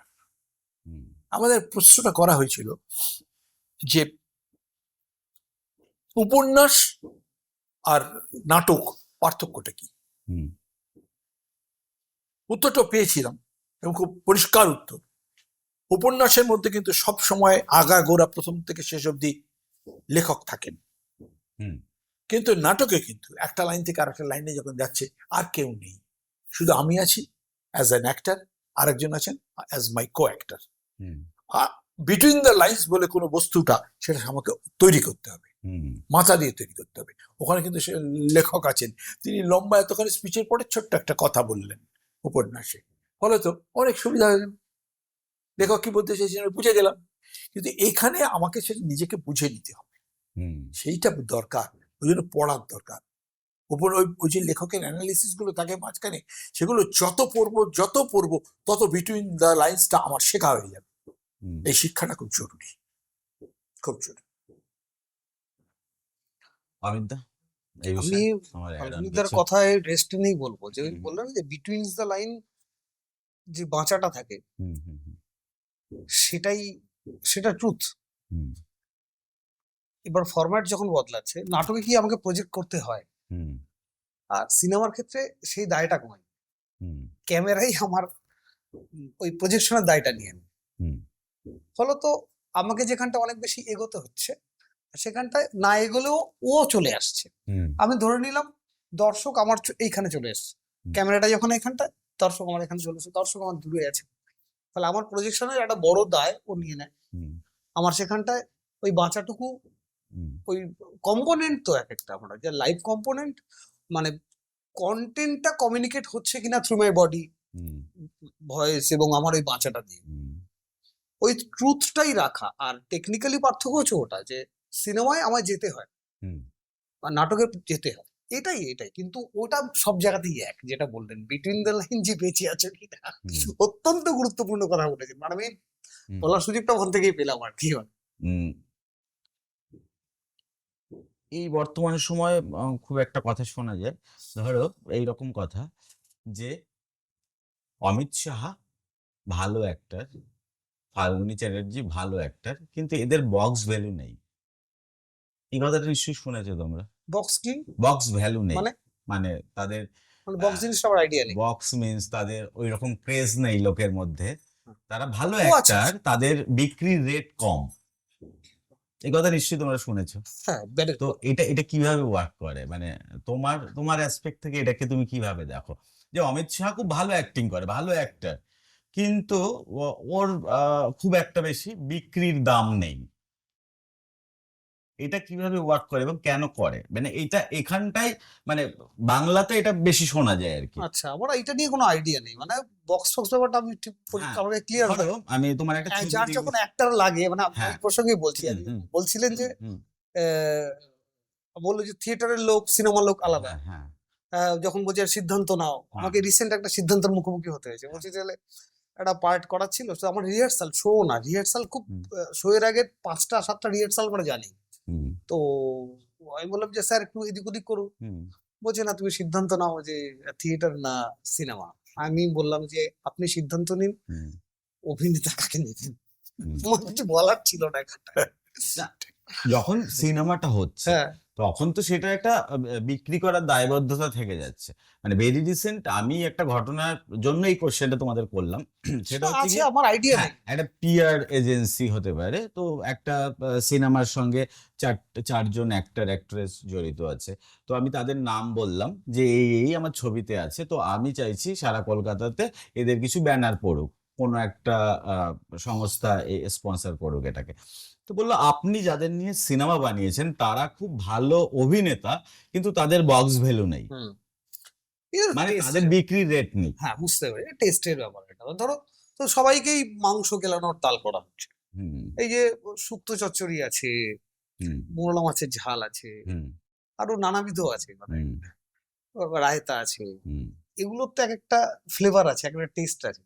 A: হুম,
C: আমাদের প্রশ্নটা করা হয়েছিল যে উপন্যাস আর নাটক পার্থক্যটা কি।
A: হুম,
C: উত্তরটা পেয়েছিলাম, এবং খুব পরিষ্কার উত্তর। উপন্যাসের মধ্যে কিন্তু সব সময় আগাগোড়া প্রথম থেকে শেষ অবধি লেখক থাকেন,
A: হুম,
C: কিন্তু নাটকে কিন্তু একটা লাইন থেকে আরেকটা লাইনে যখন যাচ্ছে, আর কেউ নেই, শুধু আমি আছি অ্যাজ অ্যান অ্যাক্টার, আরেকজন আছেন as my co-actor.
A: Hmm,
C: between the lines বলে কোনো বস্তুটা, সেটা আমাকে তৈরি করতে হবে,
A: হুম,
C: মাথা দিয়ে তৈরি করতে হবে। ওখানে কিন্তু সে লেখক আছেন, তিনি লম্বা এতখানি স্পিচের পরে ছোট্ট একটা কথা বললেন উপন্যাসে, ফলে তো অনেক সুবিধা হয়ে গেল। লেখক কি বলতে চাইছেন আমি বুঝে গেলাম। কিন্তু এইখানে আমাকে সেটা নিজেকে বুঝে নিতে হবে,
A: হুম,
C: সেইটা দরকার। ওই জন্য পড়ার দরকার। ওপর ওই যে লেখকের অ্যানালিসিস গুলো থাকে মাঝখানে, সেগুলো যত পড়বো তত বিটুইন দ্য লাইন্সটা আমার শেখা হয়ে যাবে।
A: হুম।
C: এই শিক্ষাটা খুব জরুরি। খুব জোরে।
A: অমিতদা এই
B: আমি
A: বিষয়ে আমার add on
B: ফাল্গুনিদার
A: কিছু?
B: কথায় রেস্ট নেই বলবো, যে
A: হুম।
B: বললাম যে বিটুইন দ্য লাইন যে বাঁচাটা থাকে
A: হুম হুম হুম
B: সেটা ট্রুথ।
A: হুম
B: এবার ফরম্যাট যখন বদলাচ্ছে, নাটকে কি আমাকে প্রজেক্ট করতে হয়,
A: হুম
B: আর সিনেমার ক্ষেত্রে সেই দায়টা কমায়,
A: হুম
B: ক্যামেরাই আমার ওই প্রজেকশনের দায়টা নিয়ে নেয়।
A: হুম
B: ফলত আমাকে যেখানটা অনেক বেশি এগোতে হচ্ছে, সেখানটায় না এগোলেও ও চলে আসছে।
A: হুম
B: আমি ধরে নিলাম দর্শক আমার এইখানে চলে এসছে,
A: হুম।
B: ক্যামেরাটা যখন এখানটায়, দর্শক আমার এখানে চলে এসছে, দর্শক আমার দূরে আছে, তাহলে আমার প্রজেকশনের একটা বড় দায় ও নিয়ে নেয়।
A: হুম
B: আমার সেখানটায় ওই বাঁচাটুকু,
A: হুম
B: ওই কম্পোনেন্ট তো এক একটা, আমরা যে লাইভ কম্পোনেন্ট, মানে কন্টেন্টটা কমিউনিকেট হচ্ছে কিনা through my body,
A: hmm
B: voice এবং আমার ওই বাঁচাটা দিয়ে,
A: হুম
B: ওই ট্রুথটাই রাখা। আর টেকনিক্যালি পার্থক্য হচ্ছে ওটা, যে সিনেমায় আমায় যেতে হয়
A: হুম
B: আর নাটকে যেতে হয়, এটাই কিন্তু ওটা সব জায়গাতেই এক, যেটা বললেন বিটুইন দ্য লাইন যে বেঁচে আছে কিনা,
A: হুম
B: অত্যন্ত গুরুত্বপূর্ণ কথা বলেছেন, মানে আমি
A: হুম
B: বলার সুযোগটা ওখান থেকেই পেলাম আর কি।
A: হুম। এই বর্তমান সময়ে খুব একটা কথা শোনা যায়, ধরো এইরকম কথা যে অমিত সাহা ভালো অ্যাক্টর, ফাল্গুনী চ্যাটার্জি ভালো অ্যাক্টর, কিন্তু এদের বক্স ভ্যালু নেই। এই কথাটা নিশ্চয়ই শুনেছো তোমরা।
B: বক্স কি
A: বক্স ভ্যালু নেই,
B: মানে?
A: মানে তাদের
B: মানে বক্স জিনিসটা আমার আইডিয়া নেই।
A: বক্স মিন্স তাদের ওই রকম ক্রেজ নেই লোকের মধ্যে। তারা ভালো
B: ও আচ্ছা,
A: অ্যাক্টর, তাদের বিক্রির রেট কম। এই কথা নিশ্চয়ই তোমরা শুনেছো।
B: হ্যাঁ বেটার।
A: তো এটা এটা কিভাবে ওয়ার্ক করে, মানে তোমার তোমার অ্যাসপেক্ট থেকে এটাকে তুমি কিভাবে দেখো? যে অমিত শাহ খুব ভালো অ্যাক্টিং করে, ভালো অ্যাক্টর, কিন্তু ওর খুব একটা বেশি বিক্রির দাম নেই। এটা কিভাবে ওয়ার্ক করে এবং কেন করে, মানে এটা এখানটায়, মানে বাংলাতে এটা বেশি শোনা যায় আর কি।
B: আচ্ছা, আমার এটা নিয়ে কোনো আইডিয়া নেই, মানে বক্স ফক্স ব্যাপারটা আমি ঠিক
A: হ্যাঁ,
B: আমাকে ক্লিয়ার না।
A: ধরো আমি তোমার একটা ছবি
B: যার
A: দিয়ে
B: যখন অ্যাক্টর লাগে, মানে আমি
A: হ্যাঁ
B: এই প্রসঙ্গে বলছি আর
A: হুম
B: কি।
A: হুম
B: বলছিলেন যে
A: হুম
B: বললো যে থিয়েটারের লোক, সিনেমার লোক আলাদা।
A: হ্যাঁ হ্যাঁ
B: যখন বলছি আর সিদ্ধান্ত নাও,
A: হ্যাঁ
B: আমাকে রিসেন্ট একটা সিদ্ধান্তের মুখোমুখি হতে হয়েছে। বলছি তাহলে একটা পার্ট করার ছিল, তো আমার রিহার্সাল, শো না রিহার্সাল, খুব
A: হুম
B: শো এর আগে 5টা 7টা রিহার্সাল করে জানি।
A: হুম
B: তো আমি বললাম যে স্যার একটু এদিক ওদিক করুন।
A: হুম
B: বলছে না, তুমি সিদ্ধান্ত নাও যে থিয়েটার না সিনেমা। আমি বললাম যে আপনি সিদ্ধান্ত নিন,
A: হুম
B: অভিনেতা কাকে নেবেন।
A: হুম।
B: আমার কিছু বলার ছিল না এখানটায়।
A: না, যখন সিনেমাটা হচ্ছে
B: হ্যাঁ
A: তখন তো সেটা একটা বিক্রি করার দায়বদ্ধতা থেকে যাচ্ছে। মানে ভেরি রিসেন্ট আমি একটা ঘটনার জন্য এই কোশ্চেনটা তোমাদের করলাম, সেটা
B: সেটা
A: হচ্ছে
B: আছে,
A: গিয়ে
B: আমার আইডিয়া
A: হ্যাঁ
B: নেই।
A: একটা পিআর এজেন্সি হতে পারে, তো একটা সিনেমার সঙ্গে চারজন অ্যাক্টর অ্যাক্ট্রেস জড়িত আছে। তো আমি তাদের নাম বললাম যে এই আমার ছবিতে আছে, তো আমি চাইছি সারা কলকাতাতে এদের কিছু ব্যানার পড়ুক, কোনো একটা সংস্থা স্পন্সর করুক এটাকে। তো বললো আপনি যাদের নিয়ে সিনেমা বানিয়েছেন তারা খুব ভালো অভিনেতা, কিন্তু তাদের বক্স ভ্যালু নেই,
B: হুম,
A: মানে তাদের বিক্রির রেট নেই।
B: হ্যাঁ বুঝতে পারি, টেস্টের ব্যাপার এটা। ধরো, তো সবাইকেই মাংস কেলানোর তাল করা হচ্ছে।
A: হুম
B: এই যে শুক্তো চচ্চড়ি আছে,
A: হুম
B: মোরলা মাছের ঝাল আছে,
A: হুম
B: আরো নানাবিধ আছে, মানে
A: হুম
B: রায়তা আছে।
A: হুম
B: এগুলোর তো এক একটা ফ্লেভার আছে, এক একটা টেস্ট আছে।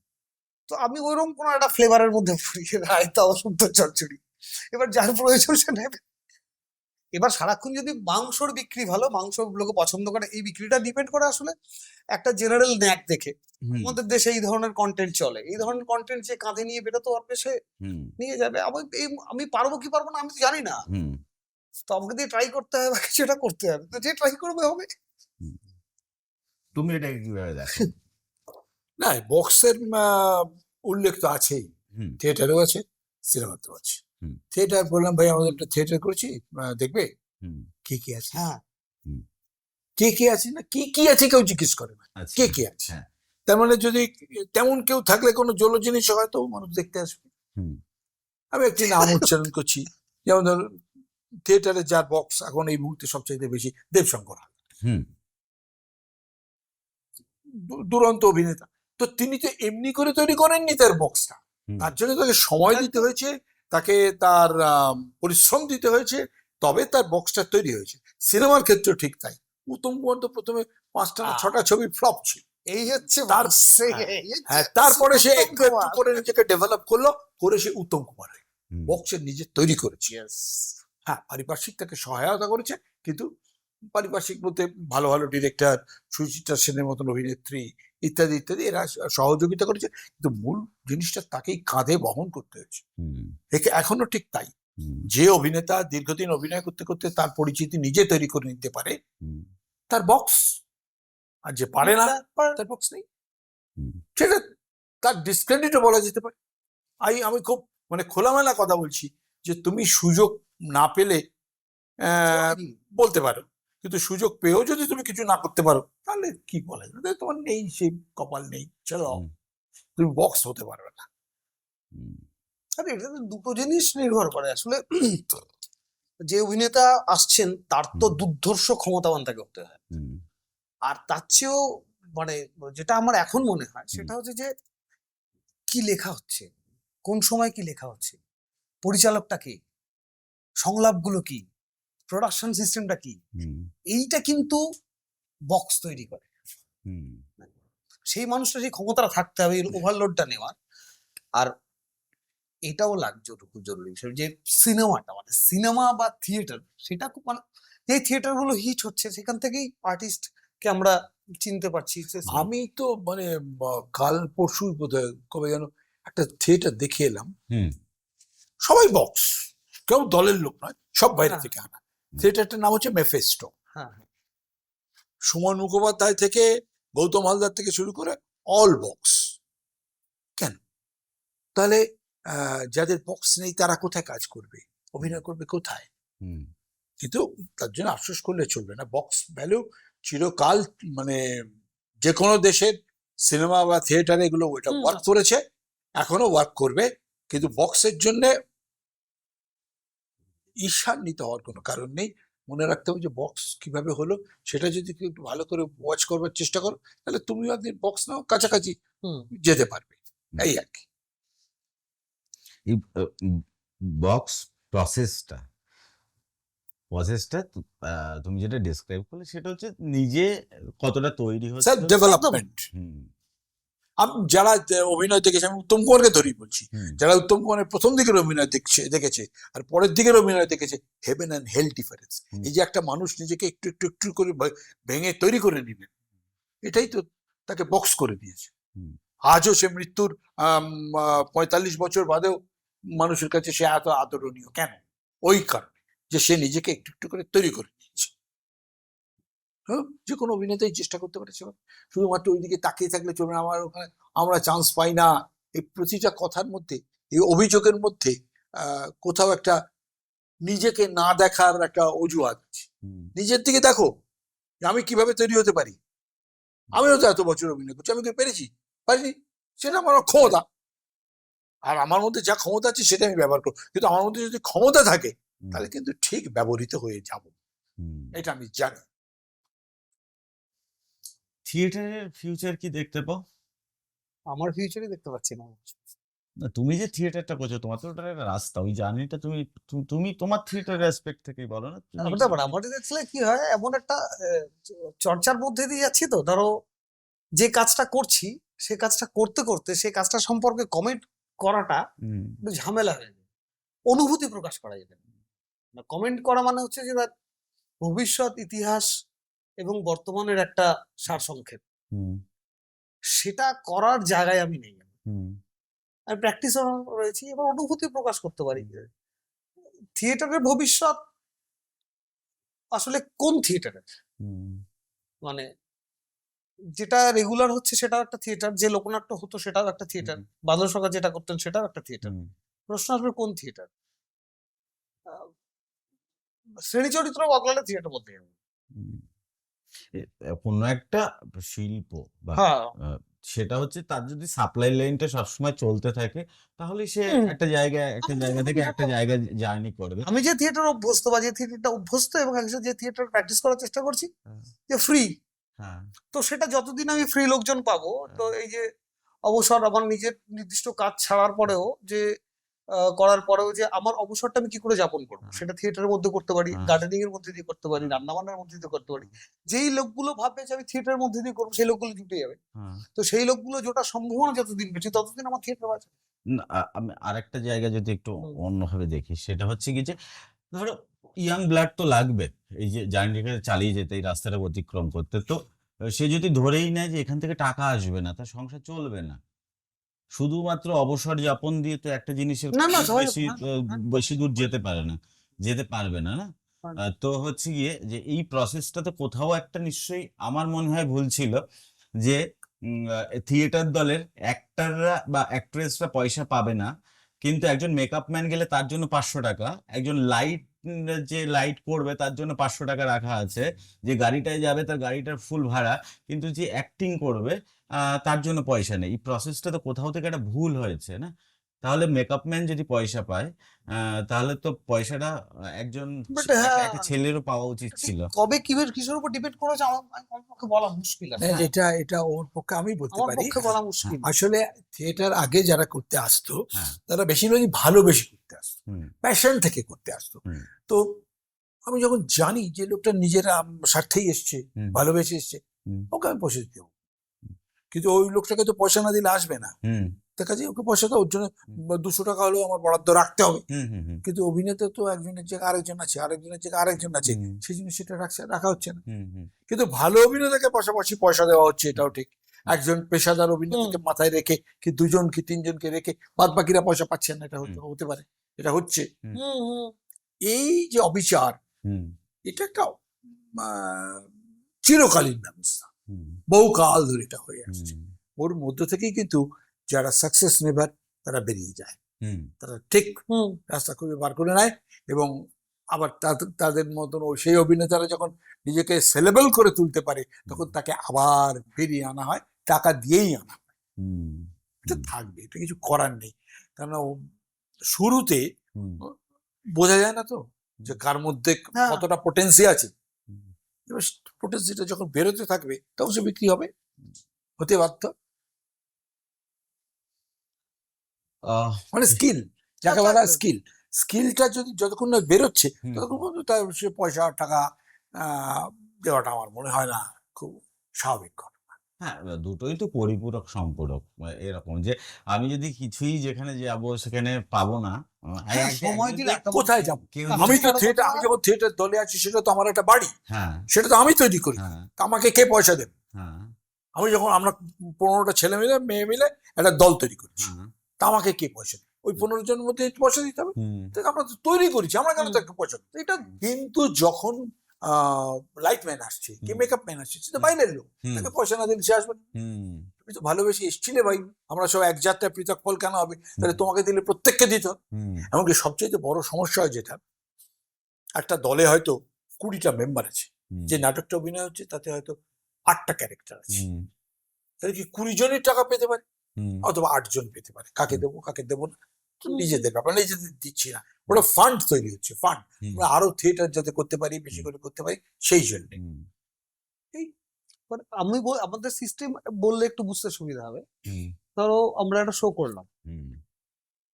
B: তো আমি ওইরকম কোনো একটা ফ্লেভারের মধ্যে পড়ি, রায়তা ও শুক্তো চচ্চড়ি। এবার যার প্রয়োজন সে নেবে। এবার সারাক্ষণ যদি মাংসর বিক্রি ভালো, মাংস লোকে পছন্দ করে, এই বিক্রিটা ডিপেন্ড করে আসলে একটা জেনারেল ন্যাক দেখে।
A: হুম
B: আমাদের দেশে এই ধরনের কন্টেন্ট চলে, এই ধরনের কন্টেন্ট যে কাঁধে নিয়ে বেরোতে পারবে সে
A: হুম
B: নিয়ে যাবে। আমি পারবো কি পারবো না আমি তো জানি না,
A: হুম
B: তো আমাকে দিয়ে ট্রাই করতে হবে বা কিছু একটা করতে হবে, তো যে ট্রাই করবে হবে।
A: হুম। তুমি এটাকে কিভাবে দেখো?
C: না, বক্সের উল্লেখ তো আছেই,
A: হুম
C: থিয়েটারেও আছে, সিনেমাতেও আছে।
A: হুম
C: থিয়েটার বললাম ভাই আমাদের একটা থিয়েটার করেছি, দেখবে
A: হুম
C: কে কে আছে,
B: হ্যাঁ
A: হুম
C: কে কে আছে, না কি কি আছে কেউ জিজ্ঞেস করে না,
A: আচ্ছা
C: কে কে আছে।
A: হ্যাঁ
C: তার মানে যদি তেমন কেউ থাকলে কোনো জল জিনিস হয়তো মানুষ দেখতে আসবে।
A: হুম
C: আমি একটি নাম উচ্চারণ করছি, যেমন ধর থিয়েটারে যার বক্স এখন এই মুহূর্তে সবচেয়ে বেশি, দেবশঙ্কর হালদার,
A: হুম
C: দুরন্ত অভিনেতা। তো তিনি তো এমনি করে তৈরি করেননি তার বক্সটা,
A: হুম
C: তার জন্য তাকে সময় দিতে হয়েছে, তাকে তার পরিশ্রম দিতে হয়েছে, তবে তার বক্সটা তৈরি হয়েছে। সিনেমার ক্ষেত্রে ঠিক তাই। উত্তম কুমার তো প্রথমে 5টা না 6টা ছবি ফ্লপ ছিল,
B: এই হচ্ছে
C: হ্যাঁ, হ্যাঁ, তারপরে সে একটু একটু করে নিজেকে ডেভেলপ করলো, করে সে উত্তম কুমার হয়ে গেল।
A: হুম,
C: বক্সের নিজে তৈরি করেছে।
B: Yes.
C: হ্যাঁ, পারিপার্শ্বিক তাকে সহায়তা করেছে, কিন্তু পারিপার্শ্বিক বলতে ভালো ভালো ডিরেক্টর, সুচিত্রা সেনের মতন অভিনেত্রী ইত্যাদি ইত্যাদি, এরা সহযোগিতা করেছে, কিন্তু মূল জিনিসটা তাকেই কাঁধে বহন করতে হয়েছে।
A: হুম,
C: একে এখনো ঠিক তাই,
A: হুম,
C: যে অভিনেতা দীর্ঘদিন অভিনয় করতে করতে তার পরিচিতি নিজে তৈরি করে নিতে পারে,
A: হুম,
C: তার বক্স, আর যে পারে না
B: তারপর
C: তার বক্স নেই,
A: হুম,
C: সেটা তার ডিসক্রেডিটও বলা যেতে পারে। আমি খুব মানে খোলামেলা কথা বলছি, যে তুমি সুযোগ না পেলে বলতে পারো, কিন্তু সুযোগ পেয়েও যদি তুমি কিছু না করতে পারো, তাহলে কি বলা যাবে, তোমার নেই সেই কপাল, নেই, চলো
A: হুম,
C: তুমি বক্স হতে পারবে না।
A: হুম,
B: আরে এটা তো দুটো জিনিস নির্ভর করে আসলে। যে অভিনেতা আসছেন তার তো
A: হুম।
B: দুর্ধর্ষ ক্ষমতাবান তাকে হতে হয়,
A: হুম,
B: আর তার চেয়েও মানে যেটা আমার এখন মনে হয় সেটা হচ্ছে যে কি লেখা হচ্ছে, কোন সময় কি লেখা হচ্ছে, পরিচালকটা কি, সংলাপগুলো কি, প্রোডাকশন সিস্টেমটা কি,
A: হুম,
B: এইটা কিন্তু বক্স তৈরি করে।
A: হুম,
B: সেই মানুষটা সেই ক্ষমতাটা থাকতে হবে ওভারলোডটা নেওয়ার। আর এটাও লাগছে খুব জরুরি বিষয় যে সিনেমাটা মানে সিনেমা বা থিয়েটার, সেটা খুব মানে যে থিয়েটার গুলো হিট হচ্ছে সেখান থেকেই আর্টিস্ট কে আমরা চিনতে পারছি।
C: আমি তো মানে কাল পরশু বোধহয় কবে যেন একটা থিয়েটার দেখে এলাম,
A: হুম,
C: সবাই বক্স, কেউ দলের লোক নয়, সব বাইরে
B: হ্যাঁ।
C: থেকে আনা। থিয়েটারটার নাম হচ্ছে মেফেস্টো।
B: হ্যাঁ,
C: সুমন মুখোপাধ্যায় থেকে গৌতম হালদার থেকে শুরু করে অল বক্স। কেন? তাহলে যাদের বক্স নেই তারা কোথায় কাজ করবে, অভিনয় করবে কোথায়?
A: হুম,
C: কিন্তু তার জন্য আফসোস করলে চলবে না, বক্স ভ্যালু চিরকাল মানে যে কোনো দেশের সিনেমা বা থিয়েটারে এগুলো ওইটা
B: হুম,
C: ওয়ার্ক করেছে, এখনো ওয়ার্ক করবে, কিন্তু বক্সের জন্য ঈর্ষান্বিত হওয়ার কোনো কারণ নেই। মনে রাখতে হবে যে বক্স কিভাবে হলো, সেটা যদি কেউ একটু ভালো করে ওয়াচ করবার চেষ্টা করো, তাহলে তুমিও একদিন বক্স নাও, কাছাকাছি
B: হুম।
C: যেতে পারবে, এই আর কি।
A: এই বক্স প্রসেসটা প্রসেসটা তুমি যেটা ডিসক্রাইব করলে সেটা হচ্ছে নিজে কতটা তৈরি
C: সেলফ
A: হচ্ছে।
C: ডেভেলপমেন্ট।
A: হুম,
C: আমি যারা অভিনয় দেখেছে, আমি উত্তম কুমারকে ধরেই বলছি,
A: হুম,
C: যারা উত্তম কুমারের প্রথম দিকের অভিনয় দেখেছে আর পরের দিকের অভিনয় দেখেছে, হেভেন অ্যান্ড হেল ডিফারেন্স।
A: হুম।
C: এই যে একটা মানুষ নিজেকে একটু একটু একটু করে ভেঙে তৈরি করে নিলেন, এটাই তো তাকে বক্স করে দিয়েছে।
A: হুম,
C: আজও সে মৃত্যুর 45 বছর বাদেও মানুষের কাছে সে এত আদরণীয় কেন? ওই কারণে যে সে নিজেকে একটু একটু করে তৈরি করে নিয়েছে। হ্যাঁ, যে কোনো অভিনেতাই চেষ্টা করতে পারে, শুধুমাত্র ওইদিকে তাকিয়ে থাকলে চলবে না, আমার ওখানে আমরা চান্স পাই না, এই প্রতিটা কথার মধ্যে, এই অভিযোগের মধ্যে কোথাও একটা নিজেকে না দেখার একটা অজুহাত আছে।
A: হুম,
C: নিজের দিকে দেখো যে আমি কিভাবে তৈরি হতে পারি। আমিও তো এত বছর অভিনয় করছি, আমি কি পেরেছি? পারিনি, সেটা আমার ক্ষমতা, আর আমার মধ্যে যা ক্ষমতা আছে সেটা আমি ব্যবহার করবো, কিন্তু আমার মধ্যে যদি ক্ষমতা থাকে
A: হুম,
C: তাহলে কিন্তু ঠিক ব্যবহৃত হয়ে যাব,
A: হুম।
C: এটা আমি জানি।
A: থিয়েটারের ফিউচার কি দেখতে পাও?
B: আমার ফিউচারই দেখতে পাচ্ছি না।
A: না, তুমি যে থিয়েটারটা করছো তোমার তো ওটা একটা রাস্তা, ওই জার্নিটা তুমি তুমি তোমার থিয়েটার অ্যাসপেক্ট থেকেই বলো না তুমি
B: হতে পারে আমাদের দেখলে কি হয়, এমন একটা চর্চার মধ্যে দিয়ে যাচ্ছি তো, ধরো যে কাজটা করছি সে কাজটা করতে করতে সে কাজটা সম্পর্কে কমেন্ট করাটা
A: হুম,
B: একটু ঝামেলা হয়ে যায়, অনুভূতি প্রকাশ করা যেতে না। কমেন্ট করা মানে হচ্ছে যে তার ভবিষ্যৎ ইতিহাস এবং বর্তমানের একটা সারসংক্ষেপ,
A: হুম,
B: সেটা করার জায়গায় আমি নেই।
A: হুম,
B: আমি প্র্যাকটিসও রয়েছি, এবার অনুভূতি প্রকাশ করতে পারি। থিয়েটারের ভবিষ্যৎ আসলে কোন থিয়েটারের,
A: হুম,
B: মানে যেটা রেগুলার হচ্ছে সেটাও একটা থিয়েটার, যে লোকনাট্য হতো সেটাও একটা থিয়েটার,
A: হুম,
B: বাদল সরকার যেটা করতেন সেটাও একটা থিয়েটার।
A: হুম,
B: প্রশ্ন আসবে কোন থিয়েটার। শ্রেণী চরিত্র বদলালে থিয়েটার বলতে হবে।
A: হুম। কোনো একটা শিল্প বা
B: হ্যাঁ,
A: আহ, সেটা হচ্ছে তার যদি সাপ্লাই লাইনটা সবসময় চলতে থাকে তাহলে সে
B: হুম।
A: একটা জায়গা থেকে একটা জায়গায় জার্নি করবে।
B: আমি যে থিয়েটার অভ্যস্ত বা যে থিয়েটারটা অভ্যস্ত এবং একজন যে থিয়েটার প্র্যাকটিস করার চেষ্টা করছি,
A: হ্যাঁ,
B: যে ফ্রি,
A: হ্যাঁ,
B: তো সেটা যতদিন আমি ফ্রি লোকজন পাবো, তো এই যে অবসর আমার নিজের নির্দিষ্ট কাজ ছাড়ার পরেও যে করার পরেও যে আমার অবসরটা আমি কি করে যাপন করবো,
A: হ্যাঁ।
B: সেটা থিয়েটারের মধ্যে করতে পারি,
A: হ্যাঁ।
B: গার্ডেনিং এর মধ্যে দিয়ে করতে পারি, রান্না বান্নার মধ্যে দিয়ে করতে পারি। যেই লোকগুলো ভাববে যে আমি থিয়েটারের মধ্যে দিয়ে করবো, সেই লোকগুলো জুটে যাবে।
A: হ্যাঁ।
B: তো সেই লোকগুলো জোটার সম্ভাবনা যতদিন বেশি ততদিন আমার থিয়েটার আছে।
A: না, আমি আরেকটা জায়গা যদি একটু
B: হুম।
A: অন্যভাবে দেখি, সেটা হচ্ছে কি যে ধরো ইয়াং ব্লাড তো লাগবে এই যে জার্নিটাকে চালিয়ে যেতে, এই রাস্তাটা অতিক্রম করতে। তো সে যদি ধরেই নেয় যে এখান থেকে টাকা আসবে না, তার সংসার চলবে না। শুধুমাত্র অবসর যাপন দিয়ে তো একটা জিনিসের
B: না না
A: খুব
B: সবাই
A: বেশি বেশি দূর যেতে পারে না, যেতে পারবে না, না?
B: পারে।
A: তো হচ্ছে গিয়ে যে এই প্রসেসটা তো কোথাও একটা নিশ্চয়ই আমার মনে হয় ভুল ছিল, যে থিয়েটার দলের অ্যাক্টররা বা অ্যাক্ট্রেসরা পয়সা পাবে না, কিন্তু একজন মেকআপ ম্যান গেলে তার জন্য 500 টাকা, একজন লাইট যে লাইট করবে তার জন্য 500 টাকা রাখা আছে, যে গাড়িটায় যাবে তার গাড়িটার ফুল ভাড়া, কিন্তু যে অ্যাক্টিং করবে তার জন্য পয়সা নেই। এই প্রসেসটা তো কোথাও থেকে একটা ভুল হয়েছে, না? তাহলে মেকআপ ম্যান যদি পয়সা পায়, তাহলে তো পয়সাটা একজন
B: বাট
A: একটা
B: হ্যাঁ,
A: একটা ছেলেরও পাওয়া উচিত
B: ঠিক
A: ছিল।
B: কবে কিভাবে কিসের উপর ডিপেন্ড করেছে আমার পক্ষে বলা মুশকিল আছে।
C: হ্যাঁ, এটা ওর পক্ষে আমি বলতে
B: আমার
C: পারি।
B: পক্ষে বলা মুশকিল।
C: আসলে থিয়েটার আগে যারা করতে আসতো
A: হ্যাঁ।
C: তারা বেশিরভাগই ভালোবেসে করতে আসতো,
A: হুম।
C: প্যাশন থেকে করতে আসতো।
A: হুম।
C: তো আমি যখন জানি যে লোকটা নিজের স্বার্থেই এসছে,
A: হুম।
C: ভালোবেসে এসছে,
A: হুম।
C: ওকে আমি পয়সা দিতে হবে। কিন্তু ওই লোকটাকে তো পয়সা না দিলে আসবে না।
A: হুম।
C: দেখা যায় ওকে পয়সা দাও, ওর জন্য 200 টাকা হলেও আমার বরাদ্দ রাখতে হবে।
A: হুম। হুম। হুম।
C: কিন্তু অভিনেতা তো একজনের জায়গায় আরেকজন আছে, আরেকজনের জায়গায় আরেকজন আছে,
A: হুম।
C: সেই জন্য সেটা রাখা হচ্ছে না।
A: হুম। হুম।
C: কিন্তু ভালো অভিনেতাকে পাশাপাশি পয়সা দেওয়া হচ্ছে, এটাও ঠিক। একজন পেশাদার অভিনেতাকে মাথায় রেখে কি 2জন কি 3জনকে রেখে বাদ বাকিরা পয়সা পাচ্ছেন না, এটা হতে পারে, এটা হচ্ছে।
B: হুম হুম।
C: এই যে অবিচার,
A: হুম।
C: এটা একটা আহ, চিরকালীন ব্যবস্থা,
A: হুম।
C: বহুকাল ধরে এটা হয়ে আসছে।
A: হুম।
C: ওর মধ্য থেকেই কিন্তু যারা সাকসেস নেবার তারা বেরিয়ে যায়,
A: হুম।
C: তারা ঠিক
B: হুম।
C: রাস্তা খুঁজে বার করে নেয়। এবং আবার তাদের মতন সেই অভিনেতারা যখন নিজেকে সেলেবল করে তুলতে পারে, তখন তাকে আবার ফিরিয়ে আনা হয়, টাকা দিয়েই আনা হয়।
A: হুম।
C: এটা থাকবে, এটা কিছু করার নেই। কেননা শুরুতে
A: হুম।
C: বোঝা যায় না তো যে কার মধ্যে
B: হ্যাঁ।
C: কতটা পোটেন্সি আছে।
A: হুম।
C: এবার পোটেন্সিটা যখন বেরোতে থাকবে তখন সে বিক্রি হবে, হতে বাধ্য। মানে স্কিল, যাকে বলা
B: থাকবে।
C: স্কিলটা যদি যতক্ষণ না বেরোচ্ছে
A: হুম।
C: ততক্ষণ পর্যন্ত তার সে পয়সা টাকা দেওয়াটা আমার মনে হয় না খুব স্বাভাবিক কথা।
A: হ্যাঁ, দুটোই তো পরিপূরক সম্পূরক। এরকম যে আমি যদি কিছুই যেখানে যাবো সেখানে পাবো না,
B: হ্যাঁ, সময় দিলে একটা
C: কোথায় যাবো?
A: কেউ
B: না,
C: আমি তো
B: বড়
C: থিয়েটার,
B: কথা-
C: আমি যখন থিয়েটার দলে আছি সেটা তো আমার একটা বাড়ি,
A: হ্যাঁ।
C: সেটা তো আমি তৈরি করি।
A: হ্যাঁ।
C: তা আমাকে কে পয়সা দেবে?
A: হ্যাঁ।
C: আমি যখন আমরা 15টা ছেলে মিলে মেয়ে মিলে একটা দল তৈরি করছি,
A: হ্যাঁ।
C: তা আমাকে কে পয়সা দেবে? ওই 15 জনের মধ্যে পয়সা দিতে হবে।
A: হুম।
C: তো আমরা তো তৈরি করেছি, আমরা কেন
B: হুম।
C: তাকে পয়সা দেবো? এটা কিন্তু যখন লাইট ম্যান আসছে কি
A: হুম।
C: মেকআপ ম্যান আসছে, সেটা বাইরের লোক,
A: হুম।
C: তাকে পয়সা না দিলে সে আসবে না।
A: হুম।
C: তুমি তো ভালোবেসে এসছিলে ভাই, আমরা সব এক যাত্রায় পৃথক ফল কেন হবে? তাহলে তোমাকে দিলে প্রত্যেককে দিত।
A: হুম।
C: এমনকি সবচেয়ে বড় সমস্যা হয় যেটা, একটা দলে হয়তো 20টা মেম্বার আছে,
A: হুম।
C: যে নাটকটা অভিনয় হচ্ছে তাতে হয়তো 8টা ক্যারেক্টার আছে,
A: হুম।
C: তাহলে কি 20 জনের টাকা পেতে পারে,
A: হুম।
C: অথবা 8 জন পেতে পারে। কাকে দেবো কাকে দেবো না তো
B: হুম।
C: নিজেদের ব্যাপার, নিজেদের দিচ্ছি না। ওটা ফান্ড তৈরি হচ্ছে, ফান্ড
A: হুম।
C: আমরা আরো থিয়েটার যাতে করতে পারি, বেশি করে করতে পারি, সেই জন্য।
A: হুম।
B: মানে আমাদের সিস্টেম বললে একটু বুঝতে সুবিধা হবে।
A: হুম।
B: ধরো আমরা একটা শো করলাম,
A: হুম।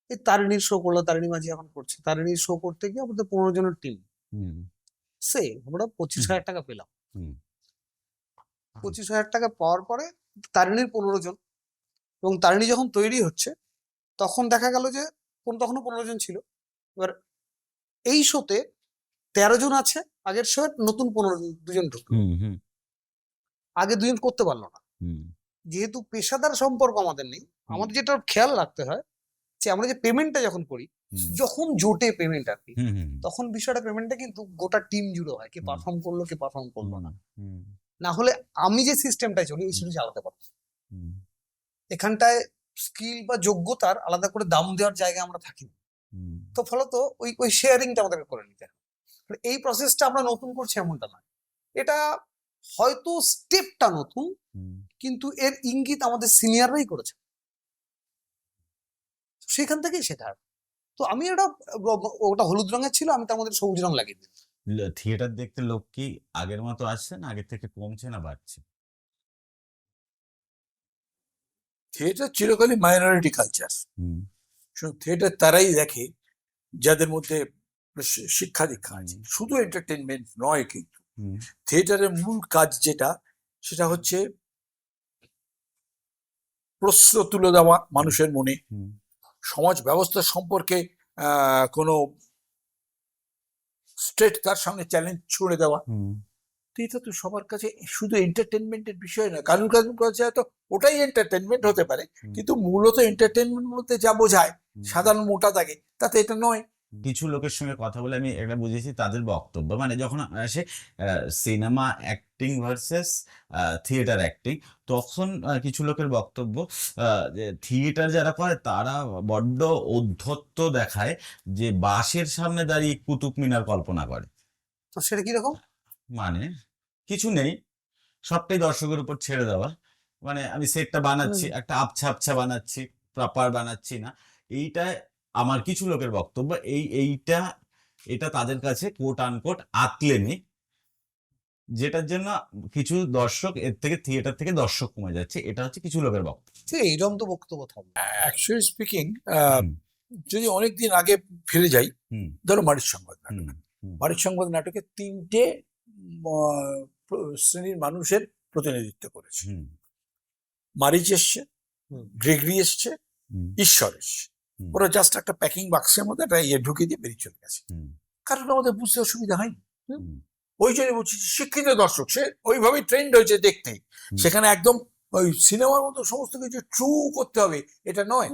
B: এই তারিণীর শো করলো, তারিণী মাঝি এখন করছে, তারিণীর শো করতে গিয়ে আমাদের 15 জনের টিম,
A: হুম।
B: সে আমরা 25,000 টাকা পেলাম।
A: হুম।
B: 25,000 টাকা পাওয়ার পরে তারিণীর 15 জন, এবং তারিণী যখন তৈরি হচ্ছে তখন দেখা গেল যে তখনও 15 জন ছিল। এবার এই শোতে 13 জন আছে, আগের শো নতুন 2জন ঢুকলো,
A: হুম। হুম।
B: আগে 2জন করতে পারলো না।
A: হুম।
B: যেহেতু পেশাদার সম্পর্ক আমাদের নেই, আমাদের যেটা খেয়াল রাখতে হয় যে আমরা যে পেমেন্টটা যখন করি,
A: হুম।
B: যখন জোটে পেমেন্ট আর কি,
A: হুম। হুম।
B: তখন বিষয়টা পেমেন্টটা কিন্তু গোটা টিম জুড়ে হয়, কে
A: হুম।
B: পারফর্ম করলো কে পারফর্ম করলো না।
A: হুম।
B: না হলে আমি যে সিস্টেমটাই চলি ওই সিস্টেম চালাতে পারবো।
A: হুম।
B: এখানটায় স্কিল বা যোগ্যতার আলাদা করে দাম দেওয়ার জায়গায় আমরা থাকি না।
A: হুম।
B: তো ফলত ওই শেয়ারিংটা আমাদেরকে করে নিতে হবে। এই প্রসেসটা আমরা নতুন করছি এমনটা নয়, এটা হয়তো স্টেপটা নতুন,
A: হুম।
B: কিন্তু এর ইঙ্গিত আমাদের সিনিয়ররাই করেছে, সেখান থেকেই শেখা। তো আমি ওটা হলুদ রঙের ছিল, আমি তার মধ্যে সবুজ রং লাগিয়ে দিই।
A: থিয়েটার দেখতে লোক কি আগের মতো আসছে, না আগের থেকে কমছে, না বাড়ছে?
C: থিয়েটার চিরকালই মাইনরিটি কালচার,
A: হুম।
C: থিয়েটার তারাই দেখে যাদের মধ্যে শিক্ষা দীক্ষা আছে, শুধু এন্টারটেনমেন্ট নয়। কিন্তু থিয়েটারের মূল কাজ যেটা, সেটা হচ্ছে প্রশ্ন তুলে দেওয়া মানুষের মনে, সমাজ ব্যবস্থা সম্পর্কে কোনো স্ট্রেট তার সামনে চ্যালেঞ্জ ছুড়ে দেওয়া। তো এটা তো সবার কাছে শুধু এন্টারটেনমেন্টের বিষয় না, কারুর কাছে হয়তো ওটাই এন্টারটেনমেন্ট হতে পারে, কিন্তু মূলত এন্টারটেনমেন্ট বলতে যা বোঝায় সাধারণ মোটা দাগে, তাতে এটা নয়।
A: কিছু লোকের সঙ্গে কথা বলে আমি এটা বুঝেছি তাদের বক্তব্য, মানে যখন আসে cinema acting versus theatre acting, তখন কিছু লোকের বক্তব্য যে থিয়েটার যারা করে তারা বড্ড ঔদ্ধত্য দেখায়, যে বাঁশের সামনে দাঁড়িয়ে কুতুব মিনার কল্পনা করে।
B: তো সেটা কিরকম?
A: মানে কিছু নেই, সবটাই দর্শকের উপর ছেড়ে দেওয়া। মানে আমি সেটটা বানাচ্ছি, একটা আবছা আবছা বানাচ্ছি, প্রপার বানাচ্ছি না। এইটা আমার কিছু লোকের বক্তব্য, এটা তাদের কাছে কোট আনকোট আতলেমি, যেটার জন্য কিছু দর্শক এর থেকে, থিয়েটার থেকে দর্শক কমে যাচ্ছে। এটা হচ্ছে কিছু লোকের বক্তব্য।
B: এইরকম তো বক্তব্য থাকবে।
C: অ্যাকচুয়ালি স্পিকিং, যদি অনেকদিন আগে ফিরে যাই, ধরো মারিচ সংবাদ নাটক। মারিচ সংবাদ নাটকে 3টে শ্রেণীর মানুষের প্রতিনিধিত্ব করেছে। মারিচ এসছে, গ্রেগরি এসছে, ঈশ্বর এসছে। ওরা জাস্ট একটা প্যাকিং বাক্সের মধ্যে একটা ঢুকিয়ে দিয়ে বেরিয়ে চলে গেছে। কারণ আমাদের বুঝতে অসুবিধা হয়নি। ওই জন্য বলছি, শিক্ষিত দর্শক সে ওইভাবেই ট্রেন্ড হয়েছে দেখতে। সেখানে একদম ওই সিনেমার মতো সমস্ত কিছু ট্রু করতে হবে এটা নয়,